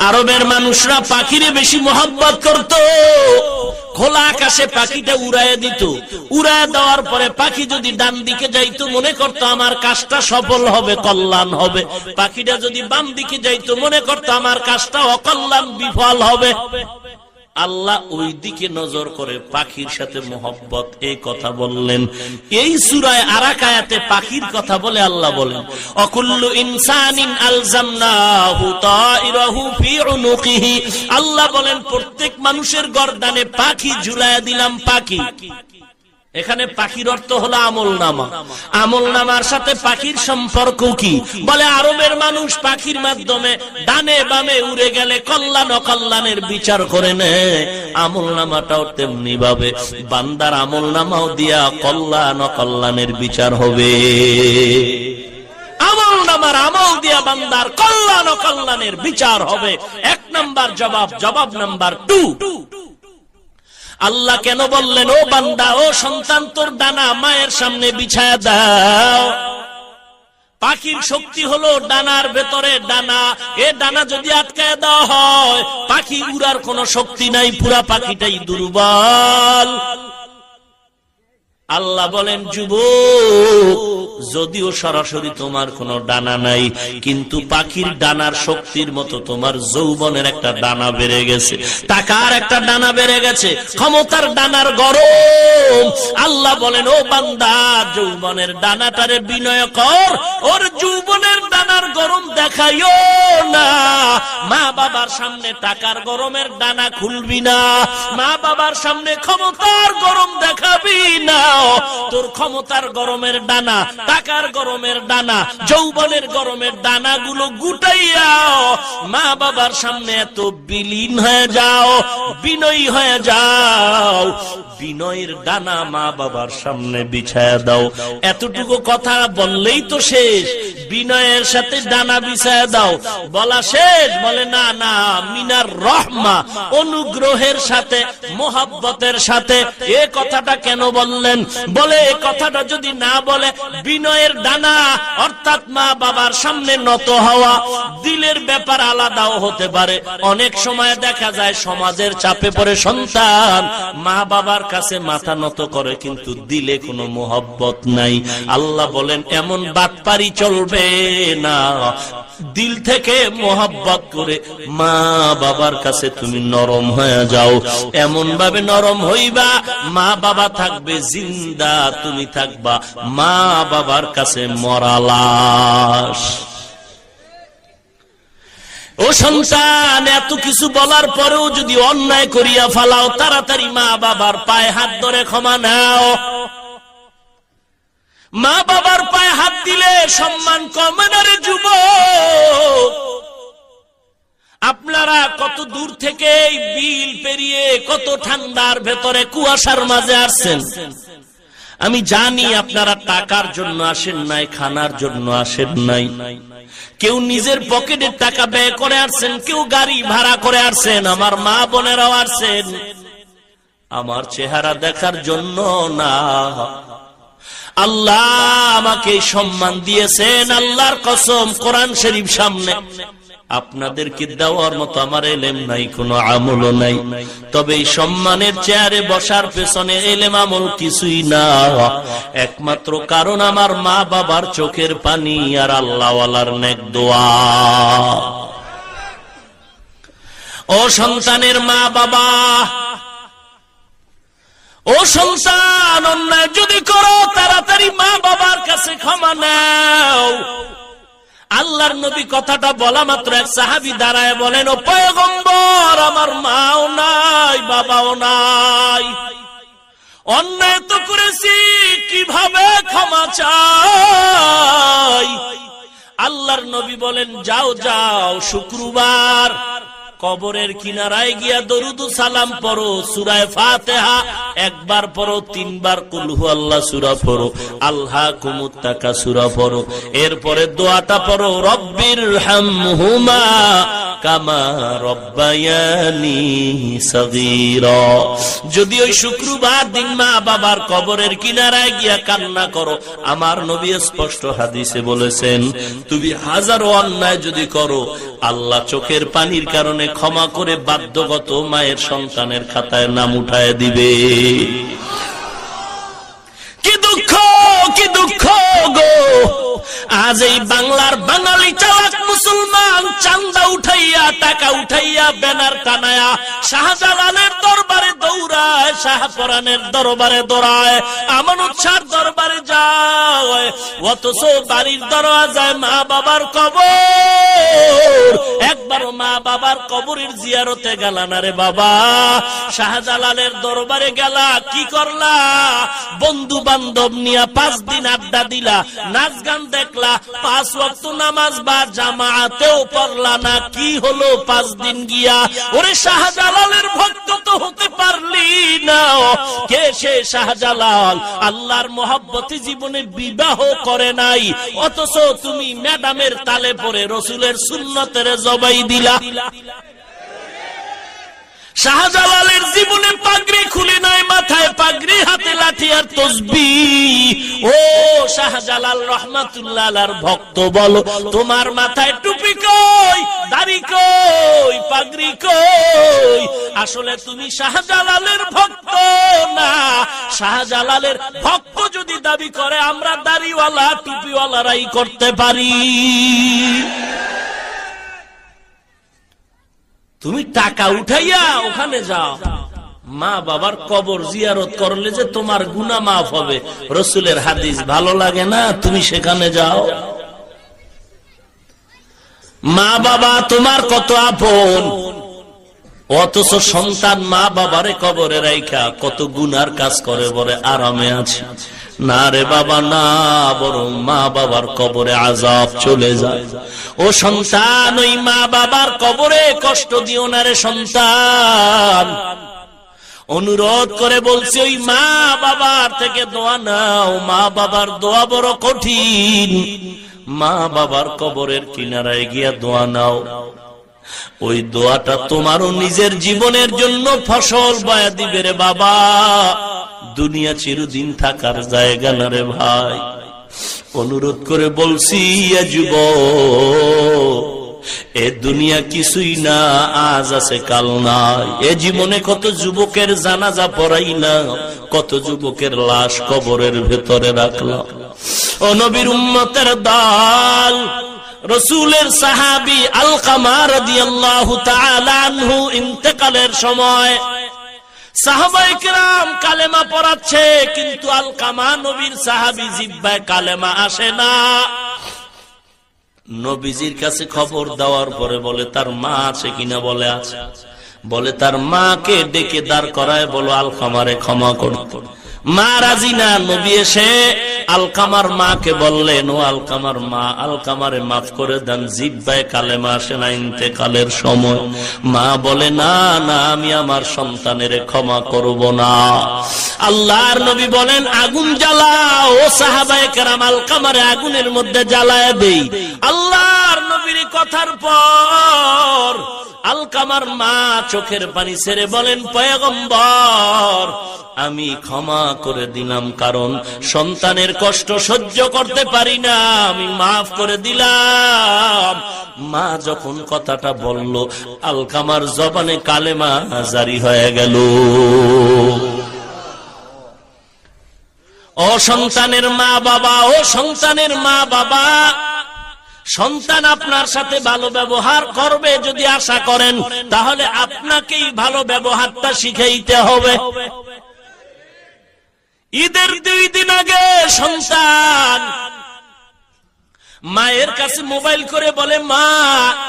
আরবের মানুষরা পাখিরে বেশি মহব্বত করত। খোলা আকাশে পাখিটা উড়াইয়া দিত, উড়াইয়া দেওয়ার পরে পাখি যদি ডান দিকে যাইতো মনে করতো আমার কাজটা সফল হবে, কল্যাণ হবে। পাখিটা যদি বাম দিকে যাইতো মনে করতো আমার কাজটা অকল্যাণ, বিফল হবে। আল্লাহ ওই দিকে নজর করে পাখির সাথে মোহব্বত, এই কথা বললেন। এই সূরায় আরাক আয়াতে পাখির কথা বলে আল্লাহ বলেন, অকুল্লু ইনসানিন আলজামনাহু তাইরাহু ফি উনুকিহি, আল্লাহ বলেন প্রত্যেক মানুষের গর্দানে পাখি ঝুলাইয়া দিলাম। পাখি, এখানে পাখির অর্থ হলো আমল নামা। আমল নামার সাথে পাখির সম্পর্ক কি? বলে আরবের মানুষ পাখির মাধ্যমে ডানে বামে উড়ে গেলে কল্যাণ অকল্যাণের বিচার করে নেয়। আমল নামাটাও তেমনি ভাবে বান্দার আমল নামাও দিয়া কল্যাণ অকল্যাণের বিচার হবে। আমল নামার আমল দিয়া বান্দার কল্যাণ অকল্যাণের বিচার হবে। এক নাম্বার জবাব। জবাব নাম্বার 2, আল্লাহ কেন বললেন ও বান্দা, ও সন্তান, তোর ডানা মায়ের সামনে বিছায়া দাও। পাখির শক্তি হলো ডানার ভেতরে ডানা, এ ডানা যদি আটকায় দেওয়া হয় পাখি উড়ার কোনো শক্তি নাই, পুরা পাখিটাই দুর্বল। আল্লাহ বলেন যুবক, যদিও সরাসরি তোমার কোনো ডানা নাই, কিন্তু পাখির ডানার শক্তির মতো তোমার যৌবনের একটা ডানা বেড়ে গেছে, টাকার একটা ডানা বেড়ে গেছে, ক্ষমতার ডানার গরম। আল্লাহ বলেন ও বান্দা, যৌবনের ডানাটারে বিনয় কর, ওর যৌবনের ডানার গরম দেখাইও না। মা বাবার সামনে টাকার গরমের ডানা খুলবি না, মা বাবার সামনে ক্ষমতার গরম দেখাবি না। তোর ক্ষমতার গরমের ডানা, টাকার গরমের ডানা, যৌবনের গরমের ডানা গুলো গুটাইয়া মা বাবার সামনে এত বিলীন হয়ে যাও, বিনয়ী হয়ে যাও। বিনয়ের ডানা মা বাবার সামনে বিছায়া দাও। এতটুকু কথা বললেই তো শেষ। বিনয়ের সাথে ডানা বিছায় দাও। বলা শেষ, বলে না না, মিনার রহমা, অনুগ্রহের সাথে, মোহাব্বতের সাথে। এ কথাটা কেন বললেন? বলে এ কথাটা যদি না বলে, বিনয়ের ডানা অর্থাৎ মা বাবার সামনে নত হওয়া, দিলের ব্যাপার আলাদাও হতে পারে। অনেক সময় দেখা যায় সমাজের চাপে পড়ে সন্তান মা বাবার কাছে মাথা নত করে, কিন্তু দিলে কোনো মোহব্বত নাই। আল্লাহ বলেন এমন বাটপারি চলবে না। দিল থেকে মোহব্বত করে মা বাবার কাছে তুমি নরম হয়ে যাও। এমন ভাবে নরম হইবা, মা বাবা থাকবে জিন্দা, তুমি থাকবা মা বাবার কাছে মরা লাশ। ও সন্তান, এত কিছু বলার পরেও যদি অন্যায় করিয়া ফালাও, তাড়াতাড়ি মা বাবার পায়ে হাত ধরে ক্ষমা নাও। মা বাবার পায়ে হাত দিলে সম্মান কমে না রে যুবক। আপনারা কত দূর থেকে বিল পেরিয়ে, কত ঠান্ডার ভেতরে কুয়াশার মাঝে আসছেন। আমি জানি আপনারা টাকার জন্য আসেন নাই, খানার জন্য আসেন নাই। কেউ নিজের পকেটের টাকা ব্যয় করে আসছেন, কেউ গাড়ি ভাড়া করে আসছেন। আমার মা বোনেরাও আসছেন আমার চেহারা দেখার জন্য না। আল্লাহ আমাকে সম্মান দিয়েছেন, আল্লাহর কসম, কোরআন শরীফ সামনে। আপনাদেরকে দেওয়ার মতো আমার এলেম নাই, কোনো আমলও নাই। তবে এই সম্মানের চেয়ারে বসার পেছনে এলেম আমল কিছুই না, একমাত্র কারণ আমার মা বাবার চোখের পানি আর আল্লাহওয়ালার নেক দোয়া। ও সন্তানের মা বাবা, ও সন্তান, অন্যায় যদি করো তাড়াতাড়ি মা বাবার কাছে ক্ষমা নাও। আল্লাহর নবী কথাটা বলা মাত্র এক সাহাবী দাঁড়ায় বলেন, ও পয়গম্বর, আমার মাও নাই, বাবাও নাই, অন্যায় তো করেছি, কিভাবে ক্ষমা চাই? আল্লাহর নবী বলেন, যাও যাও, শুক্রবার কবরের কিনারায় গিয়া দরুদ সালাম পড়ো, সূরা ফাতিহা একবার পড়ো, 3 বার কুল হুয়াল্লাহ সূরা পড়ো, আলহাকুমুত তাকাসুর পড়ো, এরপরে দোয়াটা পড়ো, রব্বির হামহুমা কামা রব্বায়ানি সগীরা। যদি ওই শুক্রবার দিন মা বাবার কবরের কিনারায় গিয়া কান্না করো, আমার নবী স্পষ্ট হাদিসে বলেছেন, তুমি হাজারো অন্যায় যদি করো, আল্লাহ চোখের পানির কারণে ক্ষমা করে বাধ্যগত মায়ের সন্তানের খাতায় নাম উঠায় দিবে। কি দুঃখ, কি দুঃখ গো! আজ এই বাংলার বাঙালি চালাক মুসলমান চান্দা উঠাইয়া, টাকা উঠাইয়া, ব্যানার টানায়া শাহজালালের দরবারে দৌড়ায়, শাহপরানের দরবারে দৌড়ায়, আমানত শাহর দরবারে যায়, অথচ বাড়ির দরওয়াজায় মা বাবার কবর। একবারও মা বাবার কবরের জিয়ারতে গেলা না রে বাবা। শাহজালালের দরবারে গেলা, কি করলা? বন্ধু বান্ধব নিয়া 5 দিন আড্ডা দিলা, নাচ গান দেখলা, 5 ওয়াক্ত নামাজ বা জামাতেও পড়লা না। কি হলো 5 দিন গিয়া? ওরে শাহজালালের ভক্ত তো হতে পারলি না। কে সে শাহজালাল? আল্লাহর মহব্বতে জীবনে বিবাহ করে নাই, অথচ তুমি ম্যাডামের তালে পড়ে রসুলের সুন্নতের জবাই দিলা। শাহজালালের জীবনে পাগড়ি খুলে নাই, মাথায় পাগড়ি, হাতে লাঠি আর তসবিহ। ও শাহজালাল রহমাতুল্লাহ আলাইহির ভক্ত, বলো তোমার মাথায় টুপি কই, দাড়ি কই, পাগড়ি কই? আসলে তুমি শাহজালালের ভক্ত না। শাহজালালের ভক্ত যদি দাবি করে, আমরা দাড়িওয়ালা টুপিওয়ালারাই করতে পারি। তুমি টাকা উঠাইয়া ওখানে যাও, মা বাবার কবর জিয়ারত করলে যে তোমার গুনাহ মাফ হবে, রসুলের হাদিস ভালো লাগে না? তুমি সেখানে যাও। মা বাবা তোমার কত আপন, অথচ সন্তান মা বাবারে কবরে রাইখা কত গুনার কাজ করে, বলে আরামে আছে। না রে বাবা না, বরং মা বাবার কবরে আযাব চলে যায়। ও সন্তান, ওই মা বাবার কবরে কষ্ট দিও না রে সন্তান। অনুরোধ করে বলছি, ওই মা বাবার থেকে দোয়া নাও। মা বাবার দোয়া বড় কঠিন। মা বাবার কবরের কিনারায় গিয়া দোয়া নাও। ওই দোয়াটা তোমারও নিজের জীবনের জন্য ফসল বয়া দিবে রে বাবা। দুনিয়া চিরদিন থাকার জায়গা না রে ভাই। অনুরোধ করে বলছি যুবক, এ দুনিয়া কিছুই না, আজ আছে কাল নাই। এ জীবনে কত যুবকের জানাজা পড়াইলাম, কত যুবকের লাশ কবরের ভেতরে রাখলাম। ও নবীর উম্মতের দল, রাসূলের সাহাবী আলকামা রাদিয়াল্লাহু তাআলা আনহু ইন্তেকালের সময় সাহাবায়ে কেরাম কালেমা পড়াচ্ছে, কিন্তু আলকামা নবীর সাহাবী জিহ্বায় কালেমা আসে না। নবীজির কাছে খবর দেওয়ার পরে বলে তার মা আছে কিনা, বলে আছে। বলে তার মাকে ডেকে দাঁড় করায় বলো আলকামারে ক্ষমা করতে। মা রাজি না। নবী এসে আলকামার মাকে বললেন, ও আলকামার মা, আলকামারে মাফ করে দেন, জিহ্বায় কালেমা আসে না ইন্তেকালের সময়। মা বলে না না, আমি আমার সন্তানের ক্ষমা করব না। আল্লাহর নবী বলেন আগুন জ্বালাও। ও সাহাবায়ে কেরাম আলকামারে আগুনের মধ্যে জ্বালায় দেই। আল্লাহর নবীর কথার পর আলকামার মা চোখের পানি ছেড়ে বলেন, পয়গম্বর আমি ক্ষমা করে দিলাম, কারণ সন্তানের কষ্ট সহ্য করতে পারি না, আমি মাফ করে দিলাম। মা যখন কথাটা বলল, আলকামার জবানে কালেমা জারি হয়ে গেল। ও সন্তানের মা বাবা, ও সন্তানের মা বাবা, সন্তান আপনার সাথে ভালো ব্যবহার করবে যদি আশা করেন, তাহলে আপনাকেই ভালো ব্যবহারটা শিখাইতে হবে। ঈদের 2 দিন আগে সন্তান মায়ের কাছে মোবাইল করে বলে, মা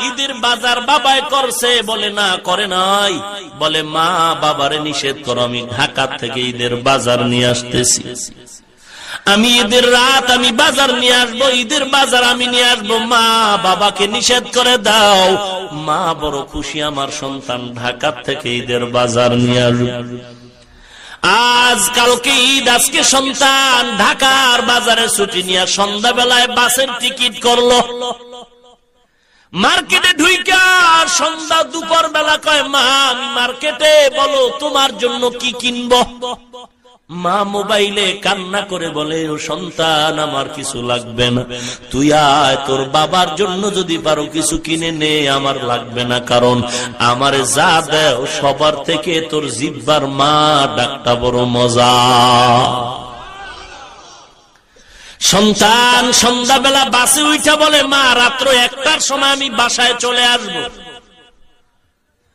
ঈদের বাজার বাবাই করছে। বলে না, করে নাই। বলে মা বাবারে নিষেধ করো, আমি ঢাকা থেকে ঈদের বাজার নিয়ে আসতেছি, আমি ঈদের রাত আমি বাজার নিয়ে আসবো, ঈদের বাজার আমি নিয়ে আসবো, মা বাবাকে নিষেধ করে দাও। মা বড় খুশি, আমার সন্তান ঢাকা থেকে ঈদের বাজার নিয়ে আসবে। আজ কালকে ঈদ, আজকে সন্তান ঢাকার বাজারে ছুটি নিয়ে সন্ধ্যাবেলায় বাসের টিকিট করলো। মার্কেটে ঢুইকা সন্ধ্যা দুপুর বেলা কয়, মা আমি মার্কেটে, বলো তোমার জন্য কি কিনবো। মা মোবাইলে কান্না করে বলে, ও সন্তান আমার কিছু লাগবে না, তুই আয়, তোর বাবার জন্য যদি পারো কিছু কিনে নে, আমার লাগবে না, কারণ আমারে যা দেও সবার থেকে তোর জিহ্বার মা ডাকটা বড় মজা। সন্তান সন্ধ্যাবেলা বাসে উঠা বলে, মা রাত্র 1টার সময় আমি বাসায় চলে আসবো,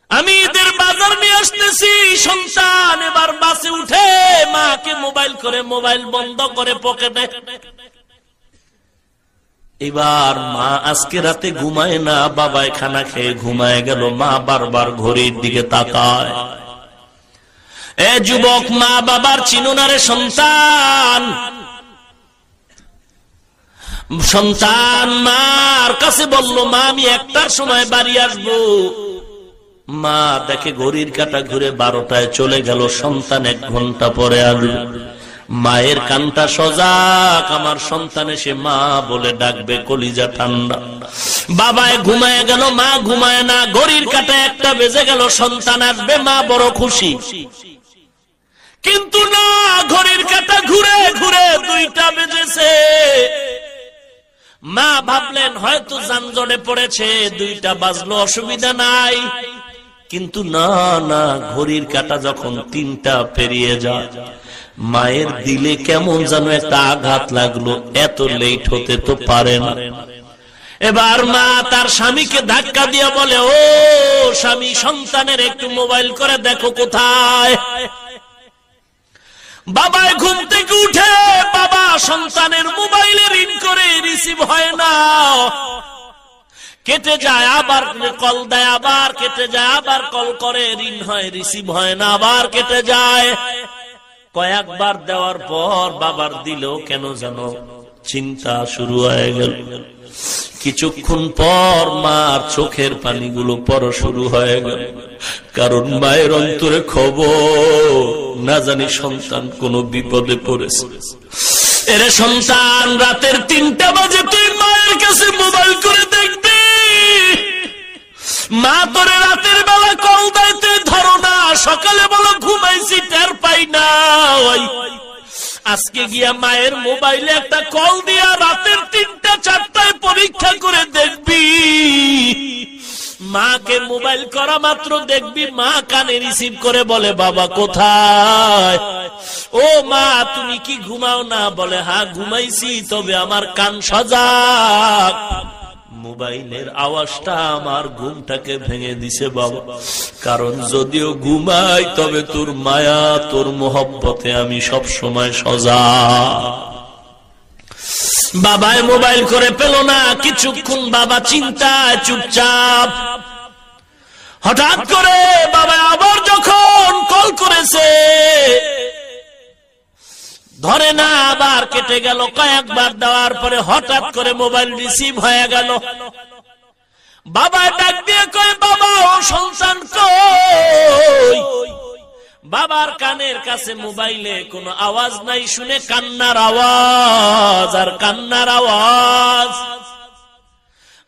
আমি ঈদের বাজার নিয়ে আসতেছি। সন্তান এবার বাসে উঠে মাকে মোবাইল করে, মোবাইল বন্ধ করে পকেটে। এবার মা আজকে রাতে ঘুমায় না, বাবায় খানা খেয়ে ঘুমায় গেল। মা বারবার ঘড়ির দিকে তাকায়। এ যুবক, মা বাবার চিনো না রে সন্তান। সন্তান মার কাছে বলল, মা আমি 1টার সময় বাড়ি আসবো। মা দেখে ঘড়ির কাঁটা ঘুরে 12টায় চলে গেল। সন্তান 1 ঘন্টা পরে আসবে। মায়ের কানটা সজাগ, আমার সন্তান এসে মা বলে ডাকবে, কলিজা ঠান্ডা। বাবায় ঘুমায় গেল, মা ঘুমায় না। ঘড়ির কাঁটা 1টা বেজে গেল, সন্তান আসবে, মা বড় খুশি। কিন্তু না, ঘড়ির কাঁটা ঘুরে ঘুরে 2টা বেজেছে। মা ভাবলেন হয়তো যানজটে পড়েছে, 2টা বাজলো, অসুবিধা নাই। কিন্তু না না, ঘড়ির কাঁটা যখন 3টা পেরিয়ে যায়, মায়ের দিলে কেমন যেন একটা আঘাত লাগলো। এত লেট হতে তো পারে না। এবার মা তার স্বামীকে ধাক্কা দিয়ে বলে, ও স্বামী, সন্তানের একটু মোবাইল করে দেখো কোথায়। বাবায় ঘুম থেকে উঠে, বাবা সন্তানের মোবাইলে রিং করে, রিসিভ হয় না, কেটে যায়, আবার কল দেয়, আবার কেটে যায়, আবার কল করে, রিং হয়, রিসিভ হয় না, আবার কেটে যায়। কয়েকবার দেওয়ার পর বাবার দিলেও কেন যেন চিন্তা শুরু হয়ে গেল। কিছুক্ষণ পর মার চোখের পানিগুলো পড়া শুরু হয়ে গেল, কারণ মায়ের অন্তরে খবর, না জানি সন্তান কোনো বিপদে পড়েছে। এরে সন্তান, রাতের 3টা বাজে তুই মায়ের মা তোরে রাতের বেলা কল দিতে ধরো না, সকালে বলো ঘুমাইছি টের পাই না। আজকে গিয়া মায়ের মোবাইলে একটা কল দিয়া রাতের 3টা 4টায় পরীক্ষা করে দেখবি, মাকে মোবাইল করা মাত্র দেখবি মা কানে রিসিভ করে বলে বাবা কোথায়, ও মা তুমি কি ঘুমাও না? বলে হ্যাঁ ঘুমাইছি, তবে আমার কান সজাগ। মোবাইলের আওয়াজটা আমার ঘুমটাকে ভেঙে দিছে বাবা, কারণ যদিও ঘুমাই তবে তোর মায়া তোর মোহব্বতে আমি সব সময় সজাগ। বাবায় মোবাইল করে পেল না, কিছুক্ষণ বাবা চিন্তায় চুপচাপ। হঠাৎ করে বাবা আবার যখন কল করেছে ধরে না, আবার কেটে গেল। কয়েকবার দেওয়ার পরে হঠাৎ করে মোবাইল রিসিভ হয়ে গেল। বাবা ডাক দিয়ে কয় বাবা ও সন্তান কই? বাবার কানের কাছে মোবাইলে কোনো আওয়াজ নাই, শুনে কান্নার আওয়াজ আর কান্নার আওয়াজ।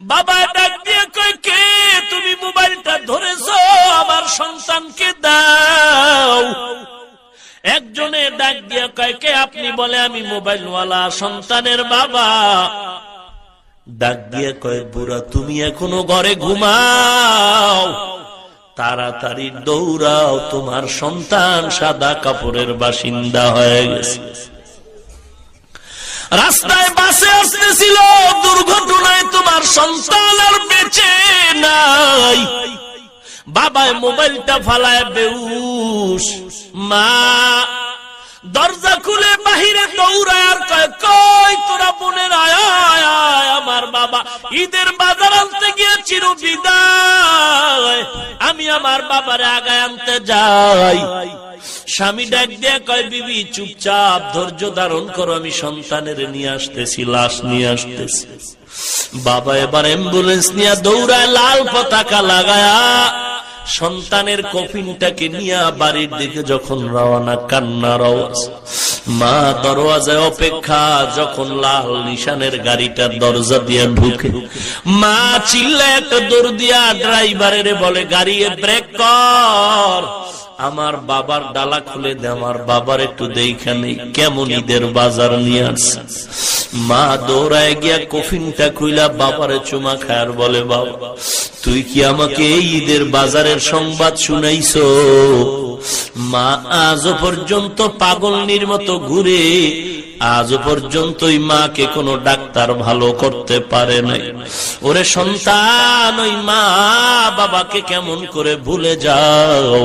বাবা ডাক দিয়ে কয় কে? তুমি মোবাইলটা ধরেছো, আমার সন্তানকে দাও। একজনে ডাক দিয়ে কয় কে আপনি? বলে আমি মোবাইলওয়ালা সন্তানের বাবা। ডাক দিয়ে কয় বুড়া তুমি এখনো ঘরে ঘুমাও, তাড়াতাড়ি দৌড়াও, তোমার সন্তান সাদা কাপড়ের বাসিন্দা হয়ে গেছে। রাস্তায় বাসে আসতেছিল, দুর্ঘটনায় তোমার সন্তান আর বেঁচে নাই। বাবায় মোবাইলটা ফালায় বেউস। মা দরজা খুলে বাহিরে দৌড়ায় আর কয় কই তোরা বোনের আয় আয় আয়। আমার বাবা ঈদের বাজার আনতে গিয়ে চির বিদায়, আমি আমার বাবারে আগায় আনতে যাই। স্বামী ডাক দিয়ে কয় বিবি চুপচাপ ধৈর্য ধারণ করো, আমি সন্তানের নিয়ে আসতেছি, লাশ নিয়ে আসতেছি। বাবা এবার অ্যাম্বুলেন্স নিয়ে দৌড়ায়, লাল পতাকা লাগায়া সন্তানের কফিনটাকে নিয়ে বাড়ির দিকে যখন রওনা, কান্নার আওয়াজ। মা দরওয়াজায় অপেক্ষা, যখন লাল নিশানের গাড়িটার দরজা দিয়ে ঢুকে মা চিল্লায় একটা দৌড় দিয়া ড্রাইভারের বলে গাড়ি ব্রেক কর, আমার বাবার ডালা খুলে দে, আমার বাবার একটু দেখা নেই কেমন ঈদের বাজার নিয়ে আসছে। মা দৌড়ায় গিয়া কফিনটা খুইলা বাবারে চুমা খায়ার বলে বাবা তুই কি আমাকে এই ঈদের বাজারের সংবাদ শুনাইছো? মা আজও পর্যন্ত পাগলনির মতো ঘুরে, আজও পর্যন্ত ওই মাকে কোনো ডাক্তার ভালো করতে পারে নাই। ওরে সন্তান, ওই মা বাবাকে কেমন করে ভুলে যাও?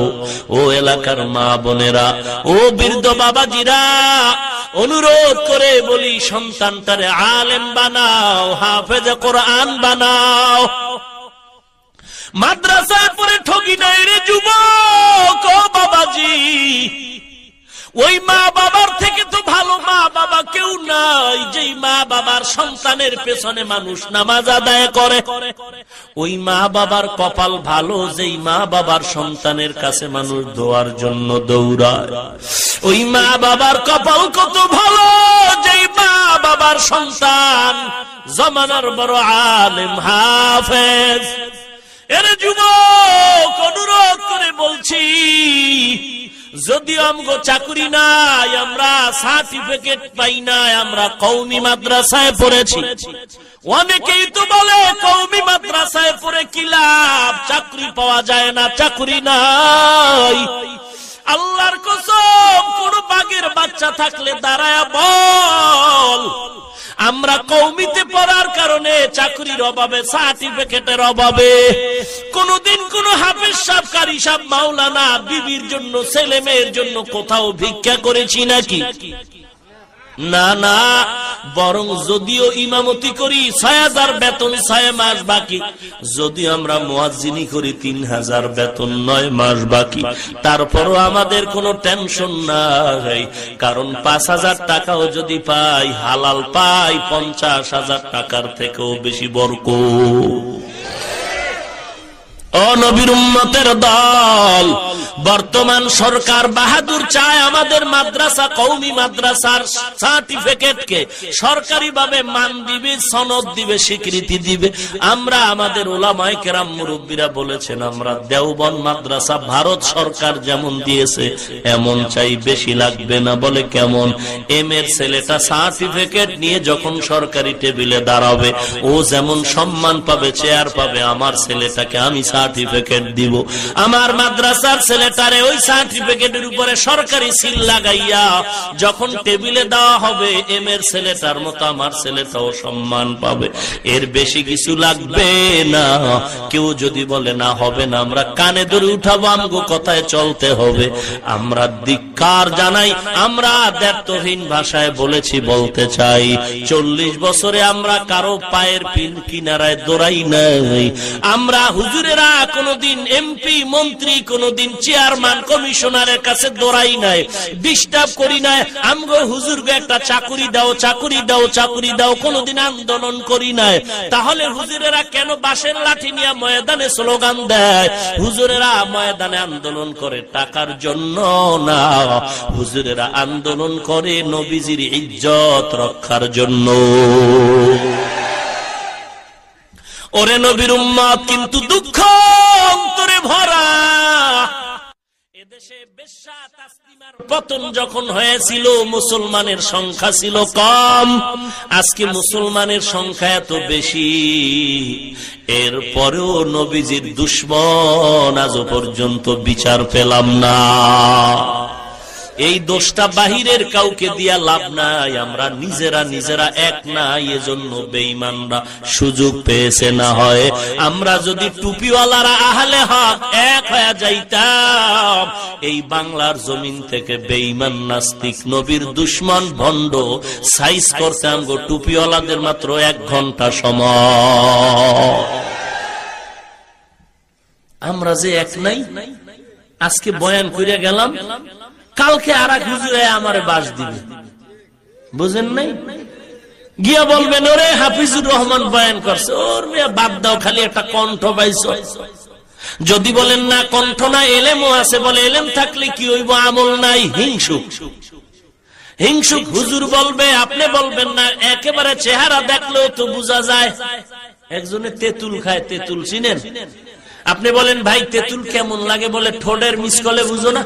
ও এলাকার মা বোনেরা, ও বৃদ্ধ বাবাজিরা, অনুরোধ করে বলি সন্তানটারে আলেম বানাও, হাফেজে কোরআন বানাও। মাদ্রাসায় পড়ে ঠকি নাই রে যুবক, ও বাবাজি। ওই মা বাবার থেকে তো ভালো মা বাবা কেউ নাই, যেই মা বাবার সন্তানের পেছনে মানুষ নামাজ আদায় করে। ওই মা বাবার কপাল ভালো, যেই মা বাবার সন্তানের কাছে মানুষ দোয়ার জন্য দৌড়ায়। ওই মা বাবার কপাল কত ভালো, যেই মা বাবার সন্তান জমানার বড় আলেম হাফেজ। এর যুবক অনুরোধ করে বলছি, যদিও আমগো চাকরি নাই, আমরা সার্টিফিকেট পাই নাই, আমরা কওমি মাদ্রাসায় পড়েছি। অনেকেই তো বলে কওমি মাদ্রাসায় পড়ে কি লাভ, চাকরি পাওয়া যায় না, চাকরি নাই। আল্লাহর কসম, কোন বাঘের বাচ্চা থাকলে দাঁড়ায়া বল, আমরা কওমিতে পড়ার কারণে চাকরির অভাবে, সার্টিফিকেটের অভাবে কোনদিন কোন হাফেজ সাহেব, কারি সাহেব, মাওলানা বিবির জন্য, ছেলে মেয়ের জন্য কোথাও ভিক্ষা করেছি নাকি? না না, বরং যদিও ইমামতি করি ৬,০০০ বেতন ৬ মাস বাকি, যদি আমরা মুয়াজ্জিনি করি ৩,০০০ বেতন ৯ মাস বাকি, তারপরও আমাদের কোনো টেনশন নাই। কারণ ৫,০০০ টাকাও যদি পাই, হালাল পাই ৫০,০০০ টাকার থেকেও বেশি বরকত। ও ও নবীর উম্মতের দল, বর্তমান সরকার বাহাদুর চায় আমাদের মাদ্রাসা, কওমি মাদ্রাসার সার্টিফিকেটকে সরকারিভাবে মান দিবে, সনদ দিবে, স্বীকৃতি দিবে। আমরা আমাদের উলামায়ে কেরাম মুরব্বীরা বলেছেন আমরা দেওবন্দ মাদ্রাসা ভারত সরকার যেমন দিয়েছে এমন চাই, বেশি লাগবে না। বলে কেমন? এম এর ছেলেটা সার্টিফিকেট নিয়ে যখন সরকারি টেবিলে দাঁড়াবে ও যেমন সম্মান পাবে, চেয়ার পাবে, আমার ছেলেটাকে আমি সার্টিফিকেট দিব। আমার মাদ্রাসার ছেলেটারে ওই সার্টিফিকেটের উপরে সরকারি সিল লাগাইয়া যখন টেবিলে দেওয়া হবে এম এর ছেলেটার মতো আমার ছেলেটাও সম্মান পাবে। এর বেশি কিছু লাগবে না। কেউ যদি বলে না হবে না, আমরা কানে ধরে উঠাবো, আমগো কথায় চলতে হবে। আমরা ধিক্কার জানাই, আমরা দ্ব্যর্থহীন ভাষায় বলেছি, বলতে চাই 40 বছরে আমরা কারো পায়ের পিন কিনারায় দৌড়াই নাই। আমরা হুজুরেরা কোনদিন এমপি মন্ত্রী, কোনদিন চেয়ারম্যান কমিশনারের কাছে দৌড়াই নাই, ডিস্টার্ব করি নাই। আমগো হুজুরকে একটা চাকুরি দাও, চাকুরি দাও, চাকুরি দাও, কোনদিন আন্দোলন করি নাই। তাহলে হুজুরেরা কেন বাঁশের লাঠি নিয়ে ময়দানে স্লোগান দেয়? হুজুরেরা ময়দানে আন্দোলন করে টাকার জন্য না, হুজুরেরা আন্দোলন করে নবীজির ইজ্জত রক্ষার জন্য। ওরে নবীর উম্মত, কিন্তু দুঃখ অন্তরে ভরা। এদেশে বেশ্যা তাসলিমার পতন যখন হয়েছিল মুসলমানের সংখ্যা ছিল কম, আজকে মুসলমানের সংখ্যা এত বেশি। এরপরেও নবীজির দুশমন আজও পর্যন্ত বিচার পেলাম না। এই দোষটা বাহিরের কাউকে দিয়া লাভ নাই, আমরা নিজেরা এক নাই, এজন্য বেঈমানরা সুযোগ পেয়েছে। না হয় আমরা যদি টুপিওয়ালারা আহলে হক এক হয়ে যাইতাম, এই বাংলার জমিন থেকে বেঈমান নাস্তিক নবীর দুশমন ভণ্ড সাইজ করতে আমগো টুপিওয়ালাদের মাত্র 1 ঘন্টা সময়। আমরা যে এক নাই, আজকে বয়ান কইরা গেলাম, কালকে আর এক হুজুরে আমারে বাস দিবে, বুঝেন নাই? গিয়া বলবেন ওরে হাফিজুর রহমান বয়ান করছে, ওর বাদ দাও, খালি একটা কণ্ঠ পাইছো। যদি বলেন না কণ্ঠ না, এলেমও আছে, বলে এলেম থাকলে কি হইব, আমল নাই, হিংসুক। হিংসুক হুজুর বলবে, আপনি বলবেন না। একেবারে চেহারা দেখলেও তো বোঝা যায়। একজনে তেঁতুল খায়, তেঁতুল চিনেন? আপনি বলেন ভাই তেঁতুল কেমন লাগে, বলে ঠোঁটের মিসকলে বুঝো না।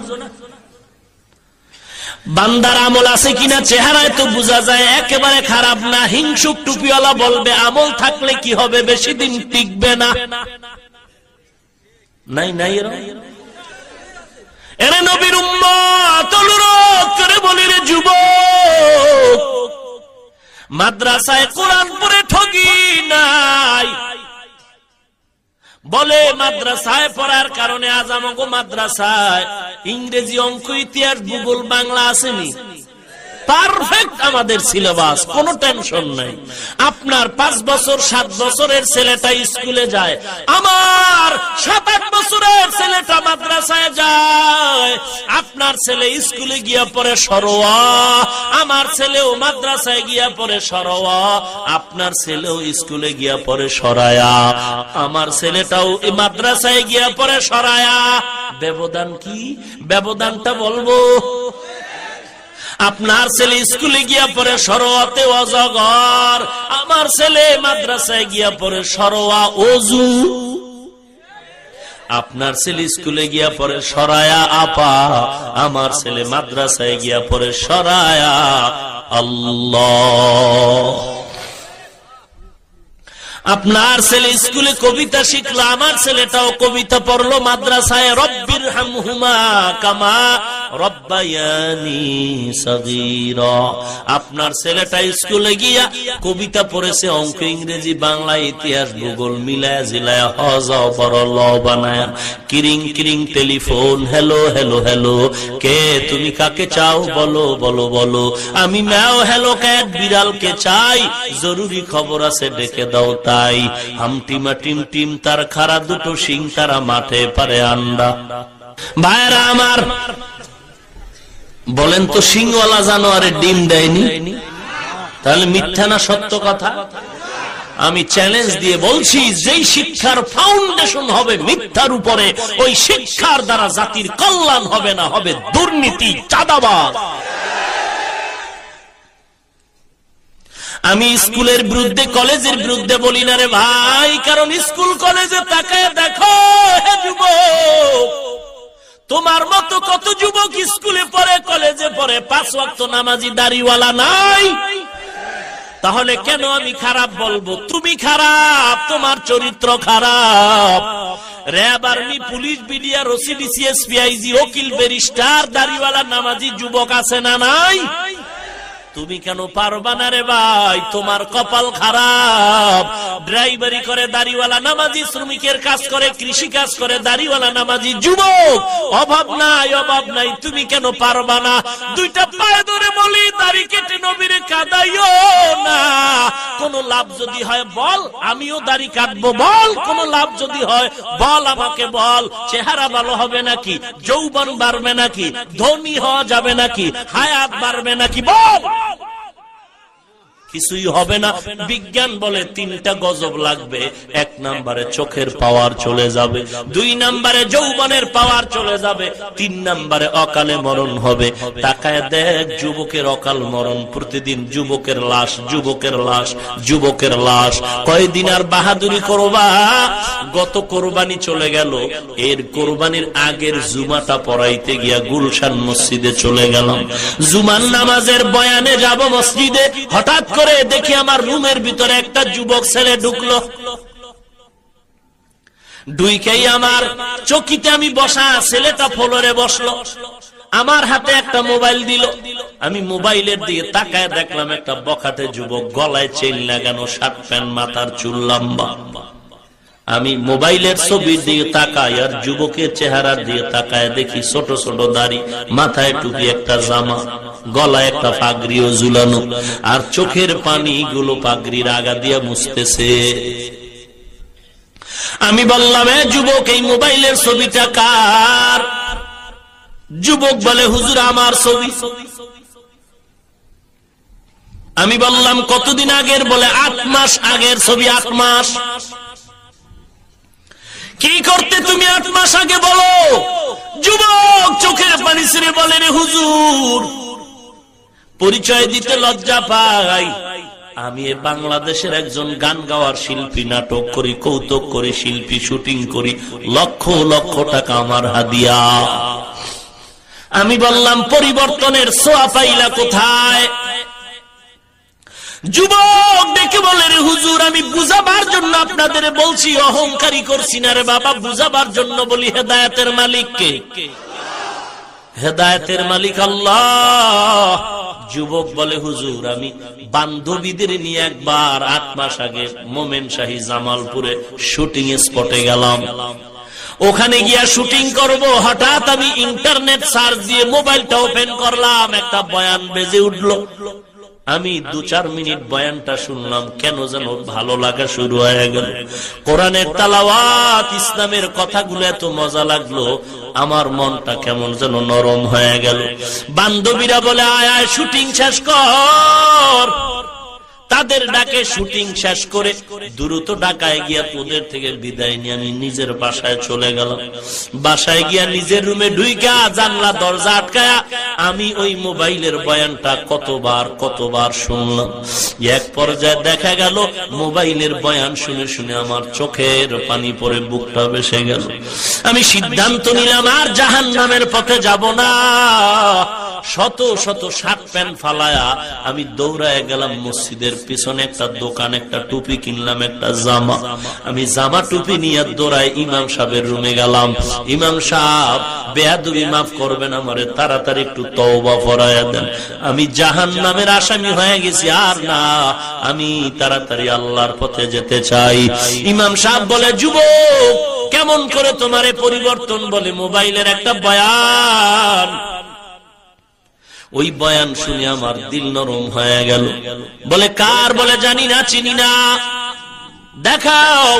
বান্দার আমল আছে কিনা চেহারায় তো বোঝা যায়, একেবারে খারাপ না। হিংসুক টুপিওয়ালা বলবে আমল থাকলে কি হবে, বেশি দিন টিকবে না। নাই নাই এরে নবীর উম্মত, অনুরোধ করে বলি রে যুবক, মাদ্রাসায় কোরআন পড়ে ঠগি নাই। বলে মাদ্রাসায় পড়ার কারণে আজ আমাকে মাদ্রাসায় ইংরেজি, অঙ্ক, ইতিহাস, ভূগোল, বাংলা আসেনি। পারফেক্ট আমাদের সিলেবাস, কোনো টেনশন নাই। আপনার 5 বছর 7 বছরের ছেলেটা স্কুলে যায়, আমার 7-8 বছরের ছেলেটা মাদ্রাসায় যায়। আপনার ছেলে স্কুলে গিয়া পড়ে সরোয়া, আমার ছেলেও মাদ্রাসায় গিয়া পড়ে সরোয়া। আপনার ছেলেও স্কুলে গিয়া পড়ে সরায়া, আমার ছেলেটাও মাদ্রাসায় গিয়া পড়ে সরায়া। ব্যবধান কি? ব্যবধানটা বলবো। আপনার ছেলে স্কুলে গিয়া পড়ে সরোয়াতে অজগর, আমার ছেলে মাদ্রাসায় গিয়া পড়ে সরোয়া অজু। আপনার ছেলে স্কুলে গিয়া পড়ে সরায়া আপা, আমার ছেলে মাদ্রাসায় গিয়া পড়ে সরায়া আল্লাহ। আপনার ছেলে স্কুলে কবিতা শিখলো, আমার ছেলেটাও কবিতা পড়লো মাদ্রাসায়। রব্বির হামহুমা কামা রব্বায়ানি সগীরা। আপনার ছেলেটা স্কুলে গিয়া কবিতা পড়েছে, অঙ্ক, ইংরেজি, বাংলা, ইতিহাস, ভূগোল মিলায়া জিলায়া হজা বড় বানায়া। কিরিং কিরিং টেলিফোন, হ্যালো হ্যালো হ্যালো, কে তুমি, কাকে চাও, বলো বলো বলো। আমি ম্যাও হ্যালো ক্যাট, বিড়ালকে চাই, জরুরি খবর আছে ডেকে দাও। তাই হামটিমা টিম টিম, তার খারা দুটো সিং, তারা মাঠে পারে আন্ডা। ভাইরা আমার, বলেন তো সিংওয়ালা জানোয়ারে ডিম দেয়নি? তাহলে মিথ্যা না সত্য কথা? আমি চ্যালেঞ্জ দিয়ে বলছি, যেই শিক্ষার ফাউন্ডেশন হবে মিথ্যার উপরে, ওই শিক্ষার দ্বারা জাতির কল্যাণ হবে না, হবে দুর্নীতি, চাঁদাবাজ। আমি স্কুলের বিরুদ্ধে, কলেজের বিরুদ্ধে বলি না রে ভাই, কারণ স্কুল কলেজে তাকায় দেখো হে যুবক, তোমার মতো কত যুবক স্কুলে পড়ে, কলেজে পড়ে, 5 ওয়াক্ত নামাজি দাড়িওয়ালা নাই। তাহলে কেন আমি খারাপ বলবো? তুমি খারাপ, তোমার চরিত্র খারাপ। RAB, army, police, BDR, OC, DC, SP, IG, ওকিল, ব্যারিস্টার, দাড়িওয়ালা নামাজি যুবক আছে না নাই? তুমি কেন পারবা না রে ভাই? তোমার কপাল খারাপ। ড্রাইভারি করে দাড়িওয়ালা নামাজি, শ্রমিকের কাজ করে, কৃষি কাজ করে দাড়িওয়ালা নামাজি যুবক। অভাব নাই, অভাব নাই, তুমি কেন পারবা না? দুইটা পায়ে ধরে বলি, দাড়ি কেটে নবীরে কাঁদাইও না। কোন লাভ যদি হয় বল, আমিও দাড়ি কাটবো, বল। কোন লাভ যদি হয় বল, আমাকে বল। চেহারা ভালো হবে নাকি? যৌবন বাড়বে নাকি? ধনী হওয়া যাবে নাকি? হায়াত বাড়বে নাকি? বল। কিছুই হবে না। বিজ্ঞান বলে 3টা গজব লাগবে। 1 নম্বরে চোখের পাওয়ার চলে যাবে, 2 নম্বরে যৌবনের পাওয়ার চলে যাবে, 3 নম্বরে অকালে মরণ হবে। তাকায় দেখ যুবকের অকাল মরণ, প্রতিদিন যুবকের লাশ, যুবকের লাশ, যুবকের লাশ। কয়দিন আর বাহাদুরি করবা? গত কোরবানি চলে গেল, এর কোরবানির আগের জুমাটা পড়াইতে গিয়া গুলশান মসজিদে চলে গেলাম। জুমার নামাজের বয়ানে যাব মসজিদে, হঠাৎ করে দেখি আমার রুমের ভিতরে একটা যুবক ছেলে ঢুকলো। ঢুকেই আমার চকিতে আমি বসা, ছেলেটা ফ্লোরে বসলো, আমার হাতে একটা মোবাইল দিল। আমি মোবাইলের দিকে তাকায় দেখলাম একটা বখাটে যুবক, গলায় চেইন লাগানো, শার্ট প্যান্ট, মাথার চুল লম্বা। আমি মোবাইলের ছবির দিকে তাকাই আর যুবকের চেহারার দিকে তাকায় দেখি ছোট ছোট দাড়ি, মাথায় টুপি, একটা জামা, গলায় একটা পাগড়িও ঝুলানো, আর চোখের পানি গুলো পাগড়ির আগা দিয়ে মুছতেছে। আমি বললাম, এ যুবক, এই মোবাইলের ছবিটা কার? যুবক বলে, হুজুর আমার ছবি। আমি বললাম, কতদিন আগের? বলে 8 মাস আগের ছবি। 8 মাস? কি করতে তুমি 8 মাস আগে বলো? যুবক চোখের পানি ছেড়ে বলে, রে হুজুর, পরিচয় দিতে লজ্জা পাই, আমি বাংলাদেশের একজন গান গাওয়ার শিল্পী, নাটক করি, কৌতুক করি, শিল্পী, শুটিং করি, লক্ষ লক্ষ টাকা আমার হাদিয়া। আমি বললাম, পরিবর্তনের ছোঁয়া পাইলা কোথায়? যুবক দেখে বলে, রে হুজুর, আমি বুঝাবার জন্য আপনাদের বলছি, অহংকারী করছি না রে বাবা, বুঝাবার জন্য বলি। হেদায়েতের মালিক কে? হেদায়েতের মালিক আল্লাহ। যুবক বলে, হুজুর, আমি বান্ধবীদের নিয়ে একবার 8 মাস আগে মোমেন শাহী জামালপুরে শুটিং স্পটে গেলাম। ওখানে গিয়া শুটিং করব, হঠাৎ আমি ইন্টারনেট সার্চ দিয়ে মোবাইলটা ওপেন করলাম, একটা বয়ান বেজে উঠলো। আমি 2-4 মিনিট বয়ানটা শুনলাম, কেন যেন ভালো লাগা শুরু হয়ে গেল। কোরআনের তেলাওয়াত, ইসলামের কথাগুলো এত মজা লাগলো, আমার মনটা কেমন যেন নরম হয়ে গেল। বান্ধবীরা বলে, আয় আয় শুটিং শেষ কর। তাদের ডাকে শুটিং শেষ করে দ্রুত ঢাকায় গিয়া তোদের থেকে বিদায় নিয়ে আমি নিজের বাসায় চলে গেলাম। বাসায় গিয়া নিজের রুমে ঢুইকা জানলা দরজা আটকায়া আমি ওই মোবাইলের বয়ানটা কতবার শুনলাম। এক পর্যায়ে দেখা গেল মোবাইলের বয়ান শুনে শুনে আমার চোখের পানি পড়ে বুকটা ভেসে গেল। আমি সিদ্ধান্ত নিলাম আর জাহান্নামের পথে যাব না। শত শত শার্ট প্যান্ট ফালায়া আমি দৌড়ায় গেলাম মসজিদের পিছনে একটা দোকান, একটা টুপি কিনলাম, একটা জামা। আমি জামা টুপি নিয়ে দৌড়ায় ইমাম সাহেবের রুমে গেলাম। ইমাম সাহেব, বেয়াদবি মাফ করবেন আমারে, তাড়াতাড়ি একটু তওবা ফরায়া দেন, আমি জাহান্নামের আসামি হয়ে গেছি, আর না, আমি তাড়াতাড়ি আল্লাহর পথে যেতে চাই। ইমাম সাহেব বলে, যুবক কেমন করে তোমারে পরিবর্তন? বলে, মোবাইলের একটা বয়ান। ওই বয়ান শুনে আমার দিল নরম হয়ে গেল। বলে, কার? বলে, জানি না, চিনি না, দেখাও।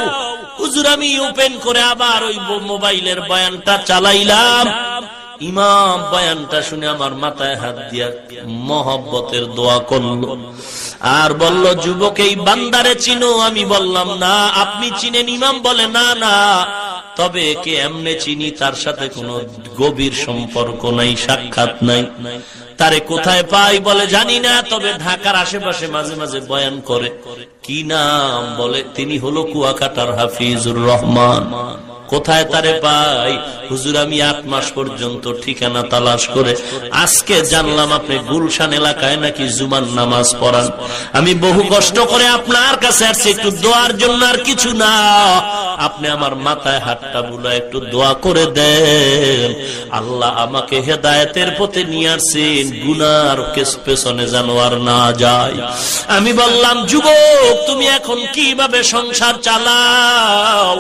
হুজুর আমি ওপেন করে আবার ওই মোবাইলের বয়ানটা চালাইলাম। ইমাম বয়ানটা শুনে আমার মাথায় হাত দিয়া মহব্বতের দোয়া করলো আর বলল, যুবক এই বান্দারে চিনো? আমি বললাম না। আপনি চিনেন? ইমাম বলে, না না, তবে একে এমনে চিনি, তার সাথে কোনো গভীর সম্পর্ক নাই, সাক্ষাৎ নাই। তারে কোথায় পাই? বলে জানি না, তবে ঢাকার আশেপাশে মাঝে মাঝে বয়ান করে। কি নাম? বলে তিনি হলো কুয়াকাটার হাফিজুর রহমান। কোথায় তারে পাই? হুজুর আমি 8 মাস পর্যন্ত ঠিকানা তালাশ করে আজকে জানলাম আপনি গুলশান এলাকায় নাকি জুমার নামাজ পড়ান। আমি বহু কষ্ট করে আপনার কাছে আসছি একটু দোয়ার জন্য, আর কিছু না। আপনি আমার মাথায় হাতটা বুলা একটু দোয়া করে দেন, আল্লাহ আমাকে হেদায়েতের পথে নিয়ে আসছেন, গুনার পেছনে যেন আর না যায়। আমি বললাম, যুবক তুমি এখন কিভাবে সংসার চালাও?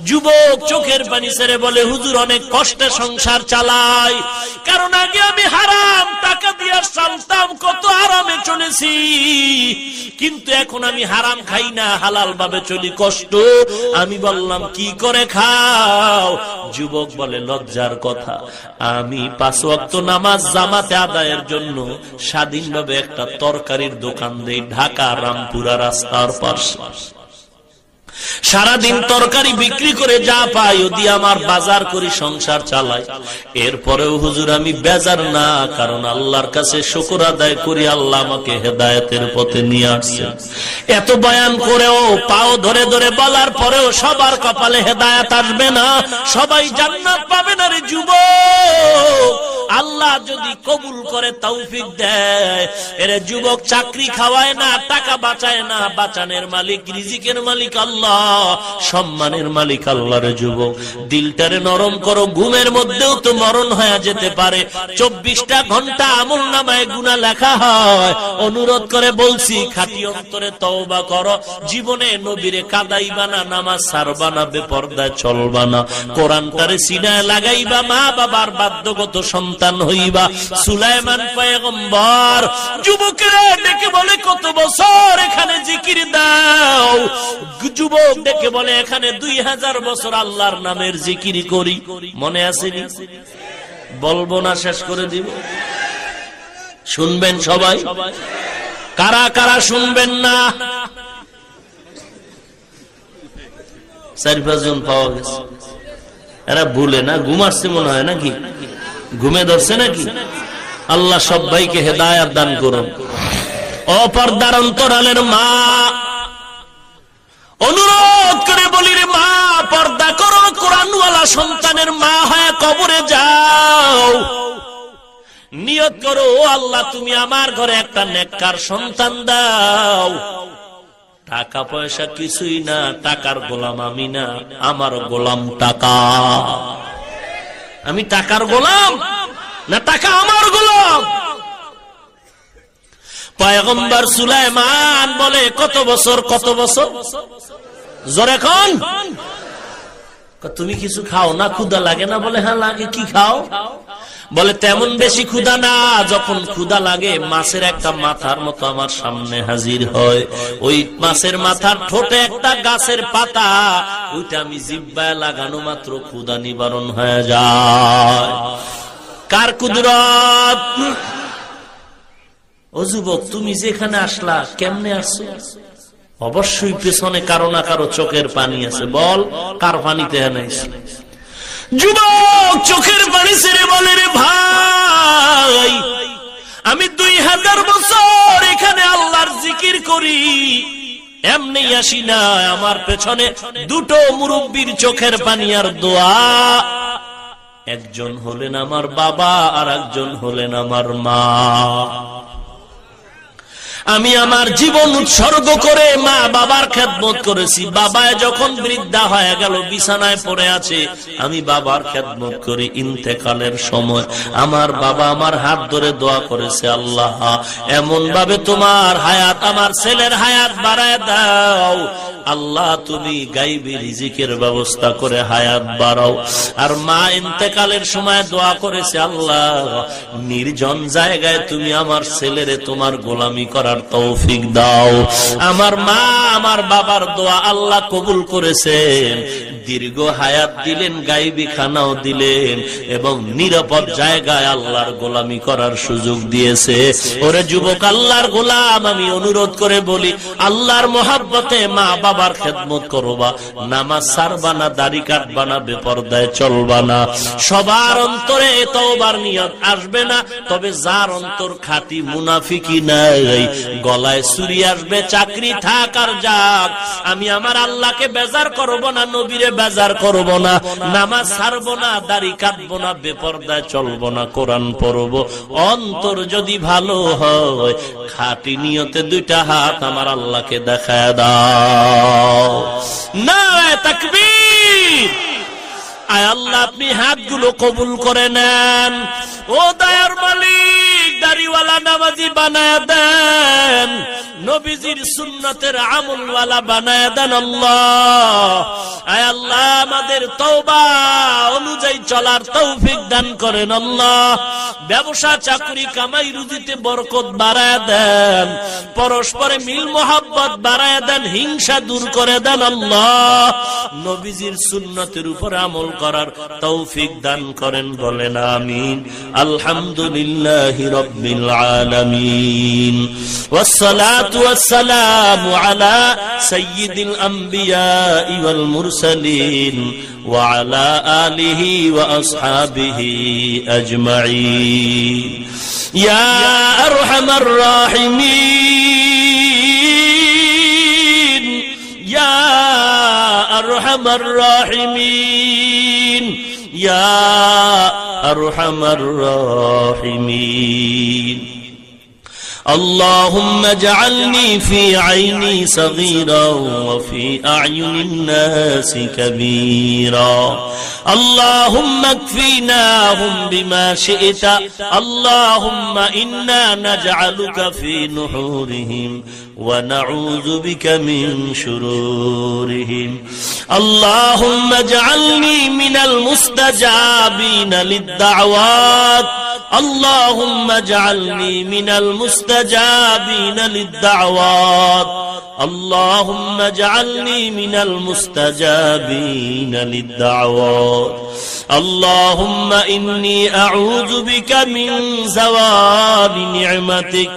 যুবক চোখের পানি ছেড়ে বলে, হুজুর অনেক কষ্টে সংসার চালাই, কারণ আগে আমি হারাম টাকা দিয়ে চলতাম, কত আরামে চলেছি, কিন্তু এখন আমি হারাম খাই না, হালাল ভাবে চলি, কষ্ট। আমি বললাম, কি করে খাও? যুবক বলে, লজ্জার কথা, আমি 5 ওয়াক্ত নামাজ জামাতে আদায়ের জন্য স্বাধীনভাবে একটা তরকারির দোকান দেই ঢাকা রামপুরা রাস্তার পাশে। সারাদিন তরকারি বিক্রি করে যা পাই ও দিয়ে আমার বাজার করি, সংসার চালাই। এরপরেও হুজুর আমি বেজার না, কারণ আল্লাহর কাছে শুকর আদায় করি, আল্লাহ আমাকে হেদায়েতের পথে নিয়ে আসছে। এত বয়ান করেও, পাও ধরে ধরে বলার পরেও সবার কপালে হেদায়েত আসবে না, সবাই জান্নাত পাবে না রে যুবক। আল্লাহ যদি কবুল করে তৌফিক দেয়, এর যুবক চাকরি খাওয়ায় না, টাকা বাঁচায় না, বাঁচানের মালিক রিজিকের মালিক আল্লাহ, সম্মানের মালিক আল্লাহ। রে যুবক দিলটারে নরম করো, ঘুমের মধ্যেও তো মরণ হয়ে যেতে পারে, 24টা ঘন্টা আমল নামায় গুনাহ লেখা হয়। অনুরোধ করে বলছি, খাঁটি অন্তরে তওবা করো, জীবনে নবীরে কাদাইবা না, নামাজ ছাড়বা না, বেপরদায় চলবা না, কোরআনটারে সিনায় লাগাইবা, মা বাবার বাধ্যগত সন্তান হইবা। সুলাইমান পয়গম্বর যুবকেরা ডেকে বলে, কত বছর এখানে জিকির দাও? যুবক ডেকে বলে, এখানে 2000 বছর আল্লাহর নামের জিকির করি। মনে আসেনি? বলবো না, শেষ করে দিব। শুনবেন সবাই? কারা কারা শুনবেন না? 4-5 জন পাওয়া গেছে। এরা ভুলে না, ঘুমাচ্ছে মনে হয় নাকি? ঘুমে ধরছে নাকি? আল্লাহ সবাইকে হেদায়েত দান করুন। অপর্দার অন্তরালের মা, অনুরোধ করে বলি রে মা, পর্দা করো, কোরআনওয়ালা সন্তানের মা হয়ে কবরে যাও। নিয়ত করো, ও আল্লাহ তুমি আমার ঘরে একটা নেককার সন্তান দাও। টাকা পয়সা কিছুই না, টাকার গোলাম আমি না, আমার গোলাম টাকা। আমি টাকার গোলাম না, টাকা আমার গোলাম। পয়গম্বর সুলাইমান বলে, কত বছর? কত বছর? জোরে কোন? তুমি কিছু খাও না? ক্ষুধা লাগে না? বলে হ্যাঁ লাগে। কি খাও? বলে তেমন বেশি ক্ষুধা না, যখন ক্ষুধা লাগে মাছের একটা মাথার মতো আমার সামনে হাজির হয়, ওই মাছের মাথার ঠোঁটে একটা গাছের পাতা, ওইটা আমি জিহ্বায় লাগানো মাত্র ক্ষুধা নিবারণ হয়ে যায়। কার কুদরত? ও যুবক তুমি যেখানে আসলা, কেমনে আসছো? অবশ্যই পেছনে কারো না কারো চোখের পানি আছে। বল, কার পানিতে এনেছে? যুবক চোখের পানি ছেড়ে বলে, রে ভাই আমি 2000 বছর এখানে আল্লাহর জিকির করি, এমনি আসি না, আমার পেছনে 2টো মুরব্বির চোখের পানি আর দোয়া। একজন হলেন আমার বাবা, আর একজন হলেন আমার মা। আমি আমার জীবন উৎসর্গ করে মা বাবার খেদমত করেছি। বাবায় যখন বৃদ্ধা হয়ে গেল, বিছানায় পড়ে আছে, আমি বাবার খেদমত করি। ইন্তেকালের সময় আমার বাবা আমার হাত ধরে দোয়া করেছে, আল্লাহ এমন ভাবে তোমার হায়াত, আমার ছেলের হায়াত বাড়ায় দাও। আল্লাহ তুমি গাইবি রিজিকের ব্যবস্থা করে হায়াত বাড়াও। আর মা ইন্তেকালের সময় দোয়া করেছে, আল্লাহ নির্জন জায়গায় তুমি আমার ছেলেরে তোমার গোলামি করার তৌফিক দাও। আমার মা আমার বাবার দোয়া আল্লাহ কবুল করেছেন। দীর্ঘ হায়াত দিলেন, গায়বী খানাও দিলেন এবং নিরাপদ জায়গায় আল্লাহর গোলামি করার সুযোগ দিয়েছে। ওরে যুবক, আল্লাহর গোলাম, আমি অনুরোধ করে বলি, আল্লাহর মহব্বতে মা বাবার খেদমত করবা, নামাজ ছাড়বা না, দাড়ি কাটবা না, বেপরদায় চলবা না। সবার অন্তরে তওবার নিয়ত আসবে না, তবে যার অন্তর খাঁটি মুনাফিকি নাই, গলায় ছুরি আসবে, চাকরি থাক আর যাক, আমি আমার আল্লাহকে বেজার করব না, নবীরে বেজার করব না, নামাজ ছাড়বো না, দাড়ি কাটবো না, বেপরদায় চলবো না, কোরআন পড়ব। অন্তর যদি ভালো হয়, খাঁটি নিয়তে দুইটা হাত আমার আল্লাহকে দেখায় দাও। নারে তাকবীর! আয় আল্লাহ, আপনি হাতগুলো কবুল করে নেন। ও দয়ার মালিক, দাড়িওয়ালা নামাজি বানায় দেন, নবীজির সুন্নতের আমলওয়ালা বানায় দেন আল্লাহ। আয় আল্লাহ, আমাদের তওবা অনুযায়ী চলার তৌফিক দান করেন আল্লাহ। ব্যবসা চাকরি কামাই রুজিতে বরকত বাড়ায় দেন, পরস্পরে মিল মোহাব্বত বাড়ায় দেন, হিংসা দূর করে দেন আল্লাহ। নবীজির সুন্নতের উপর আমল করার তৌফিক দান করেন, বলেন আমিন। আলহামদুলিল্লাহি রাব্বিল আলামিন, ওয়াসসালাতু ওয়াসসালামু আলা সাইয়্যিদিল আমবিয়াই ওয়াল মুরসালিন ওয়া আলা আলিহি ওয়া আসহাবিহি আজমাইন। ইয়া আরহামার রাহিমিন, ইয়া আরহামার রাহিমিন, ইয়া আরহামার রাহিমিন। اللهم اجعلني في عيني صغيرا وفي أعين الناس كبيرا. اللهم اكفيناهم بما شئت. اللهم إنا نجعلك في نحورهم ونعوذ بك من شرورهم. اللهم اجعلني من المستجابين للدعوات. اللهم اجعلني من المستجابين للدعوات. اللهم اجعلني من المستجابين للدعوات. اللهم إني أعوذ بك من زوال نعمتك.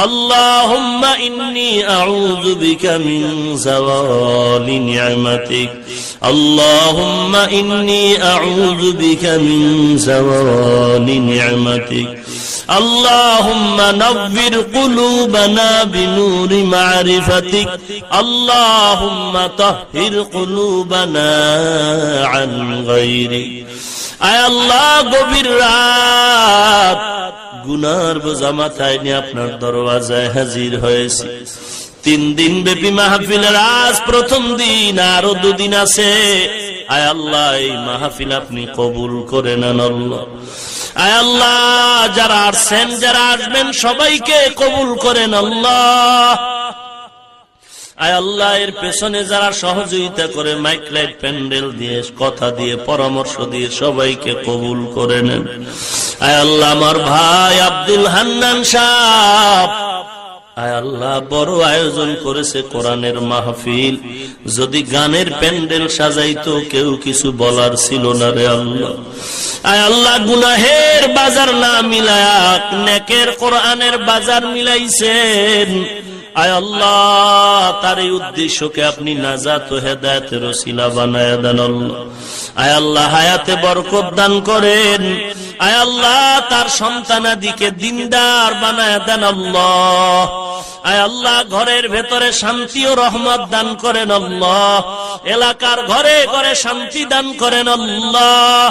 اللهم إني أعوذ بك من زوال نعمتك. اللهم إني أعوذ بك من زوال نعمتك. اللهم نور قلوبنا بنور معرفتك. اللهم طهر قلوبنا عن غيرك. আয় আল্লাহ, গভীর রাত গুনার বোঝা মাথায় নিয়ে আপনার দরওয়াজায় হাজির হয়েছি। 3 দিন ব্যাপী মাহফিলের আজ প্রথম দিন, আরো 2 দিন আছে। আয় আল্লাহ, এই মাহফিল আপনি কবুল করে নেন আল্লাহ। আয় আল্লাহ, যারা আসছেন, যারা আসবেন, সবাইকে কবুল করেন আল্লাহ। আয় আল্লাহ, এর পেছনে যারা সহযোগিতা করে, মাইক লাইট প্যান্ডেল দিয়ে, কথা দিয়ে, পরামর্শ দিয়ে, সবাইকে কবুল করে নেন। আয় আল্লাহ, আমার ভাই আব্দুল হান্নান সাহেব, আয় আল্লাহ, বড় আয়োজন করেছে কোরআনের মাহফিল। যদি গানের প্যান্ডেল সাজাইতো, কেউ কিছু বলার ছিল না রে আল্লাহ। আয় আল্লাহ, গুনাহের বাজার না মিলায়া নেকের কোরআনের বাজার মিলাইছেন। আয় আল্লাহ, তার এই উদ্দেশ্যকে আপনি নাজাত ও হেদায়েতের ওসিলা বানায় দেন আল্লাহ। আয় আল্লাহ, হায়াতে বরকত দান করেন। আয় আল্লাহ, তার সন্তানাদিকে দিনদার বানায় দেন আল্লাহ। আয় আল্লাহ, ঘরের ভেতরে শান্তি ও রহমত দান করেন আল্লাহ। এলাকার ঘরে ঘরে শান্তি দান করেন আল্লাহ।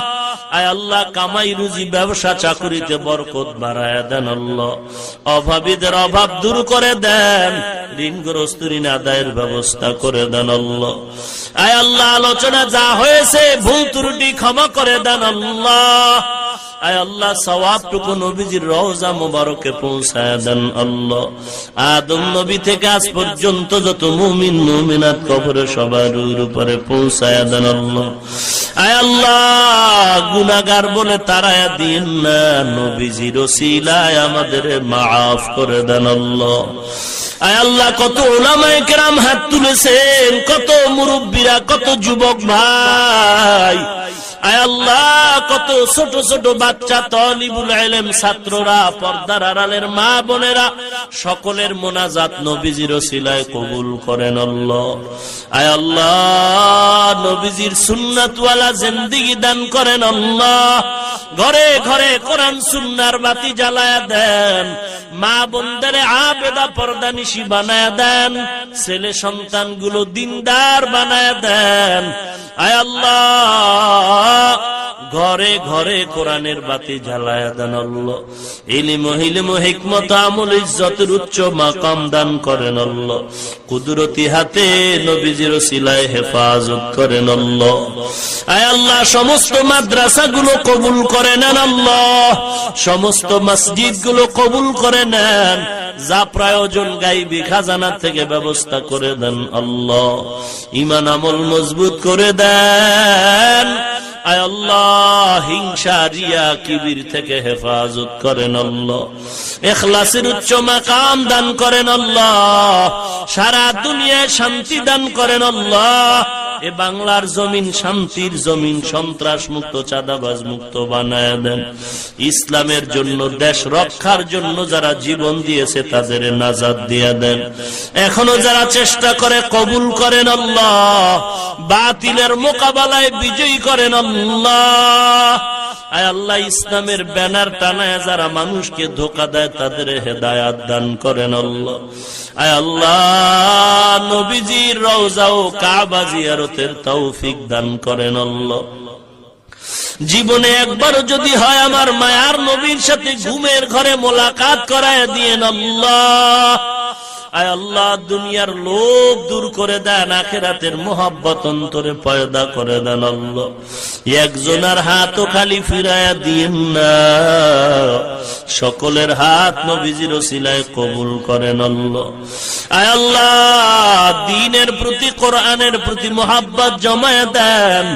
আয় আল্লাহ, কামাই রুজি, ব্যবসা চাকরিতে বরকত বাড়ায় দেন আল্লাহ। অভাবীদের অভাব দূর করে দেন, ঋণগ্রস্ত ঋণ আদায়ের ব্যবস্থা করে দেন আল্লাহ। আয় আল্লাহ, আলোচনা যা হয়েছে ভুল ত্রুটি ক্ষমা করে দেন আল্লাহ। আয় আল্লাহ, সওয়াবটুকু নবীজির রওজা মুবারকে পৌঁছায় দেন আল্লাহ। আদম নবী থেকে আজ পর্যন্ত যত মুমিন মুমিনাত কবরে সবার উপরে পৌঁছায় দেন আল্লাহ। আয় আল্লাহ, গুনাহগার বলে তাড়ায়া দিন না, নবীজির ওসিলায় আমাদের মাফ করে দেন আল্লাহ। আয় আল্লাহ কত উলামায়ে কেরাম হাত তুলেছেন, কত মুরব্বীরা, কত যুবক ভাই, আয় আল্লাহ কত ছোট ছোট বাচ্চা, তালিবুল ইলম, ছাত্ররা, পর্দার আড়ালের মা বোনেরা, সকলের মোনাজাত নবীজির ওসিলায় কবুল করেন আল্লাহ। আয় আল্লাহ নবীজির সুন্নাতওয়ালা জিন্দেগি দান করেন আল্লাহ। ঘরে ঘরে কোরআন সুন্নাহর বাতি জ্বালায়া দেন, মা বোনদের আবেদা পর্দানিশী বানায়া দেন, ছেলে সন্তানগুলো দিনদার বানায়া দেন। আয় আল্লাহ ঘরে ঘরে কোরআনের বাতি জ্বালায়া দেন আল্লাহ। ইলম হিলম হিকমত আমল ইজ্জতের উচ্চ মাকাম দান করেন আল্লাহ। কুদরতি হাতে নবীজির ওসিলায় হেফাজত করেন আল্লাহ। আয় আল্লাহ সমস্ত মাদ্রাসাগুলো কবুল করে নেন আল্লাহ, সমস্ত মসজিদগুলো কবুল করে নেন, যা প্রয়োজন গায়বী খাজানা থেকে ব্যবস্থা করে দেন আল্লাহ। ঈমান আমল মজবুত করে দেন। আয় আল্লাহ হিংসা রিয়া কিবির থেকে হেফাজত করেন আল্লাহ। ইখলাসের উচ্চ মাকাম দান করেন আল্লাহ। সারা দুনিয়ায় শান্তি দান করেন আল্লাহ। এ বাংলার জমিন শান্তির জমিন, সন্ত্রাস মুক্ত, চাঁদাবাজ মুক্ত বানায় দেন। ইসলামের জন্য, দেশ রক্ষার জন্য যারা জীবন দিয়েছে তাদের নাজাত দিয়ে দেন। এখনো যারা চেষ্টা করে কবুল করেন আল্লাহ। বাতিলের মোকাবেলায় বিজয়ী করেন আল্লাহ। আয় আল্লাহ ইসলামের ব্যানার টানায় যারা মানুষকে ধোঁকা দেয় তাদের হেদায়াত দান করেন আল্লাহ। আয় আল্লাহ নবীজির রওজা ও কাবা জিয়ারতের তৌফিক দান করেন আল্লাহ। জীবনে একবারও যদি হয় আমার মায়ার নবীর সাথে ঘুমের ঘরে মোলাকাত করায় দিয়েন আল্লাহ। আয় আল্লাহ দুনিয়ার লোভ দূর করে দেন, আখিরাতের মোহাব্বত অন্তরে পয়দা করে দেন আল্লাহ। একজনের হাতও খালি ফিরায়া দিয়েন না, সকলের হাত নবীজির ওসিলায় কবুল করেন আল্লাহ। আয় আল্লাহ দ্বীনের প্রতি, কোরআনের প্রতি মোহাব্বত জমায়ে দেন।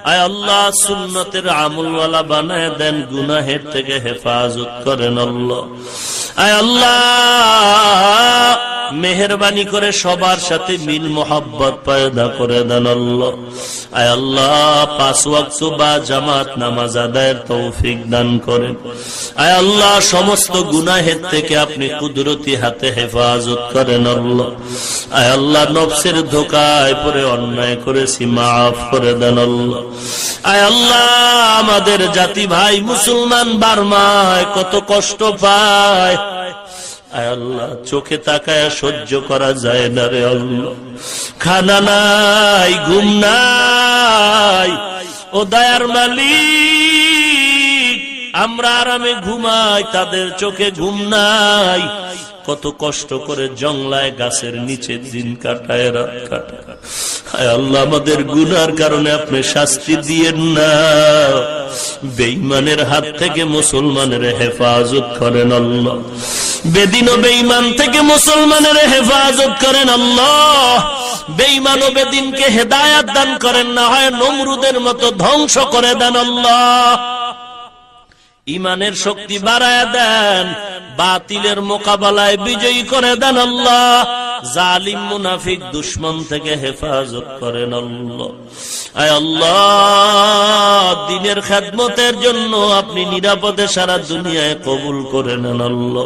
আয় আল্লাহ সুন্নতের আমলওয়ালা বানায় দেন, গুনাহের থেকে হেফাজত করেন আল্লাহ। আয় আল্লাহ মেহেরবানি করে সবার সাথে মিল মোহাব্বত পয়দা করে দেন আল্লাহ। আয় আল্লাহ 5 ওয়াক্ত বা জামাত নামাজ আদায়ের তৌফিক দান করেন। আয় আল্লাহ সমস্ত গুনাহের থেকে আপনি কুদরতি হাতে হেফাজত করেন আল্লাহ। আয় আল্লাহ নফসের ধোঁকায় পড়ে অন্যায় করেছি, মাফ করে দেন আল্লাহ। আয় আল্লাহ আমাদের জাতি ভাই মুসলমান বার্মায় কত কষ্ট পায়, আয় আল্লাহ চোখে তাকায় সহ্য করা যায় না রে আল্লাহ। খানা নাই, ঘুম নাই, ও দয়ার মালিক আমরা আরামে ঘুমাই, তাদের চোখে ঘুম নাই। কত কষ্ট করে জংলায় গাছের নিচে দিন কাটায়, রাত কাটায়। হায় আল্লাহ আমাদের গুনার কারণে আপনি শাস্তি দিয়েন না। বেঈমানের হাত থেকে মুসলমানের হেফাজত করেন আল্লাহ। বেদিন ও বেঈমান থেকে মুসলমানের হেফাজত করেন আল্লাহ। বেঈমান ও বেদিনকে হেদায়াত দান করেন, না হয় নমরুদের মতো ধ্বংস করে দেন আল্লাহ। ইমানের শক্তি বাড়ায় দেন, বাতিলের মোকাবেলায় বিজয়ী করে দেন আল্লাহ। জালিম মুনাফিক দুশমন থেকে হেফাজত করেন আল্লাহ। আয় আল্লাহ দ্বীনের খেদমতের জন্য আপনি নিরাপদে সারা দুনিয়ায় কবুল করে নেন আল্লাহ।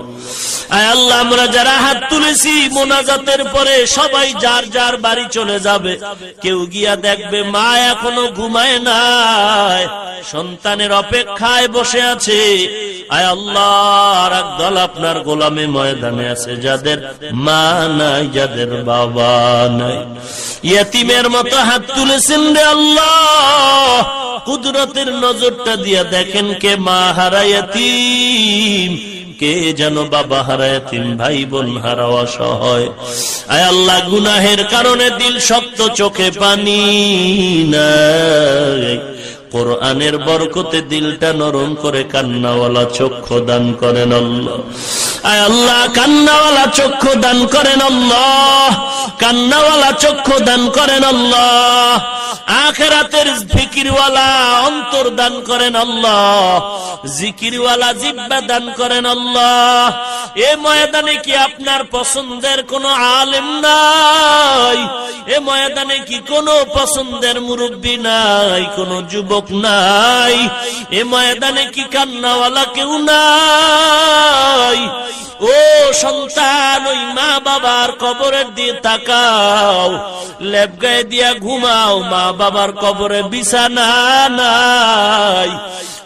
আয় আল্লাহ আমরা যারা হাত তুলেছি মোনাজাতের পরে সবাই যার যার বাড়ি চলে যাবে। কেউ গিয়া দেখবে মা এখনো ঘুমায় নাই, সন্তানের অপেক্ষায় বসে আছে। আয় আল্লাহ আর একদল আপনার গোলামে ময়দানে আছে যাদের মা নাই, যাদের বাবা নাই, ইয়েতিমের মতো হাত তুলেছেন রে আল্লাহ। কুদরতের নজরটা দিয়া দেখেন কে মা হারা ইয়েতিম, কে যেন বাবা হারা ইয়েতিম, ভাই বোন হারা অসহায়। আয় আল্লাহ গুনাহের কারণে দিল শক্ত, চোখে পানি নাই, কোরআনের বরকতে দিলটা নরম করে কান্নাওয়ালা চক্ষু দান করেন আল্লাহ। আয় আল্লাহ কান্নাওয়ালা চক্ষু দান করেন আল্লাহ, কান্নাওয়ালা চক্ষু দান করেন আল্লাহ, আখিরাতের ফিকিরওয়ালা অন্তর দান করেন আল্লাহ, জিকিরওয়ালা জিহ্বা দান করেন আল্লাহ। এ ময়দানে কি আপনার পছন্দের কোন আলেম নাই? এ ময়দানে কি কোন পছন্দের মুরব্বী নাই, কোন যুবক নাই? এ ময়দানে কি কান্নাওয়ালা কেউ নাই? ও সন্তান, ওই মা বাবার কবরের দিয়ে তাকাও, লেপ গায়ে দিয়া ঘুমাও, মা বাবার কবরে বিছানা নাই।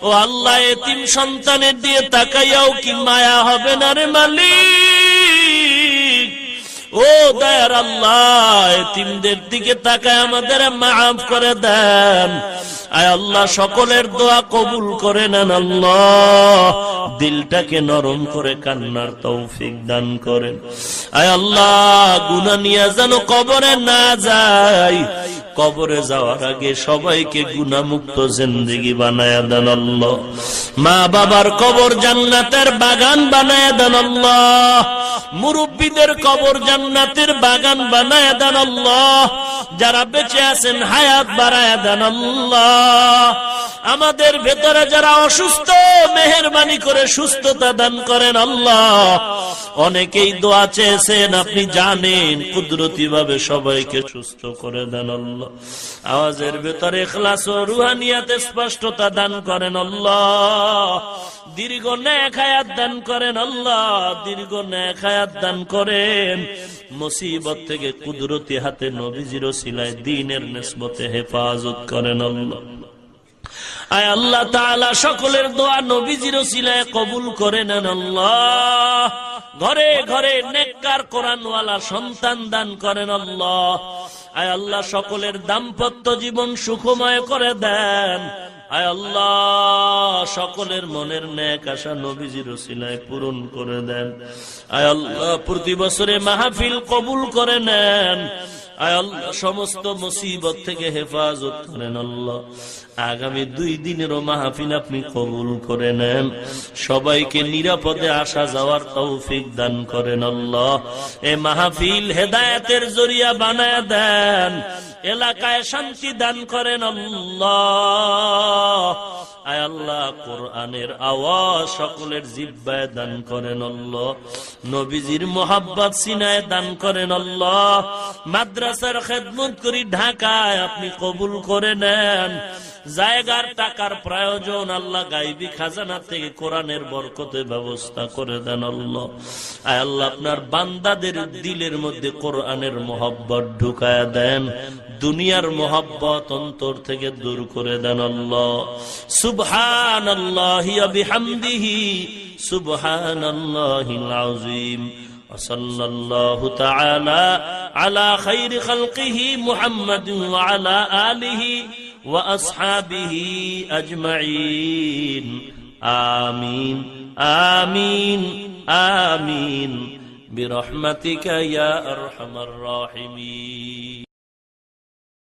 ও আল্লাহ, এতিম সন্তানের দিয়ে তাকাইয়াও কি মায়া হবে না রে মালিক? ও দয়ার আল্লাহ, এতিমদের দিকে তাকায় আমাদের মাফ করে দেন। আয় আল্লাহ, সকলের দোয়া কবুল করে নেন আল্লাহ, দিলটাকে নরম করে কান্নার তৌফিক দান করেন। আয় আল্লাহ, গুনাহ নিয়ে যেন কবরে না যাই, কবরে যাওয়ার আগে সবাইকে গুনাহমুক্ত জিন্দেগি বানায়া দেন আল্লাহ। মা বাবার কবর জান্নাতের বাগান বানায়া দেন আল্লাহ, মুরব্বীদের কবর জান্নাতের বাগান বানায়া দেন আল্লাহ, যারা বেঁচে আছেন হায়াত বাড়ায়া দেন আল্লাহ। আমাদের ভেতরে যারা অসুস্থ, মেহেরবানি করে সুস্থতা দান করেন আল্লাহ। অনেকেই দোয়া চেয়েছেন, আপনি জানেন, কুদরতি ভাবে সবাইকে সুস্থ করে দেন আল্লাহ। আওয়াজের ভেতরে ইখলাস ও রুহানিয়াতে স্পষ্টতা দান করেন আল্লাহ। দীর্ঘ নেক হায়াত দান করেন আল্লাহ, দীর্ঘ নেক হায়াত দান করেন। মুসিবত থেকে কুদরতি হাতে নবীজির ওসিলায় দ্বীনের নিসবতে হেফাজত করেন আল্লাহ। আয় আল্লাহ তাআলা, সকলের দোয়া নবীজির ওসিলায় কবুল করে নেন আল্লাহ। ঘরে ঘরে নেককার কোরআনওয়ালা সন্তান দান করেন আল্লাহ। আয় আল্লাহ, সকলের দাম্পত্য জীবন সুখময় করে দেন। আয় আল্লাহ, সকলের মনের নেক আশা নবীজির ওসিলায় পূরণ করে দেন। আয় আল্লাহ, প্রতি বছরে মাহফিল কবুল করে নেন। আয় আল্লাহ, সমস্ত মুসিবত থেকে হেফাজত করেন আল্লাহ। আগামী 2 দিনেরও মাহফিল আপনি কবুল করে নেন। সবাইকে নিরাপদে আসা যাওয়ার তৌফিক দান করেন আল্লাহ। এ মাহফিল হেদায়েতের জরিয়া বানায়া দেন, এলাকায় শান্তি দান করেন আল্লাহ। আয় আল্লাহ, কোরআনের আওয়াজ সকলের জিহ্বায় দান করেন আল্লাহ। নবীজির মোহাব্বত সিনায় দান করেন আল্লাহ। মাদ্রাসার খেদমত করি ঢাকায় আপনি কবুল করে নেন। জায়গার টাকার প্রয়োজন আল্লাহ, গায়বী খাজানা থেকে কোরআনের বরকতে ব্যবস্থা করে দেন আল্লাহ। আয় আল্লাহ, আপনার বান্দাদের দিলের মধ্যে কোরআনের মোহাব্বত ঢুকায়া দেন, দুনিয়ার মোহাব্বত অন্তর থেকে দূর করে দেন আল্লাহ। সুবহানাল্লাহি ওয়া বিহামদিহি, সুবহানাল্লাহিল আযীম। সাল্লাল্লাহু তাআলা আলা খায়রি খালকিহি মুহাম্মাদিন ওয়া আলা আলিহি ওয়া আসহাবিহি আজমাইন। আমিন আমিন আমিন বিরহমাতিকা ইয়া আরহামার রাহিমিন।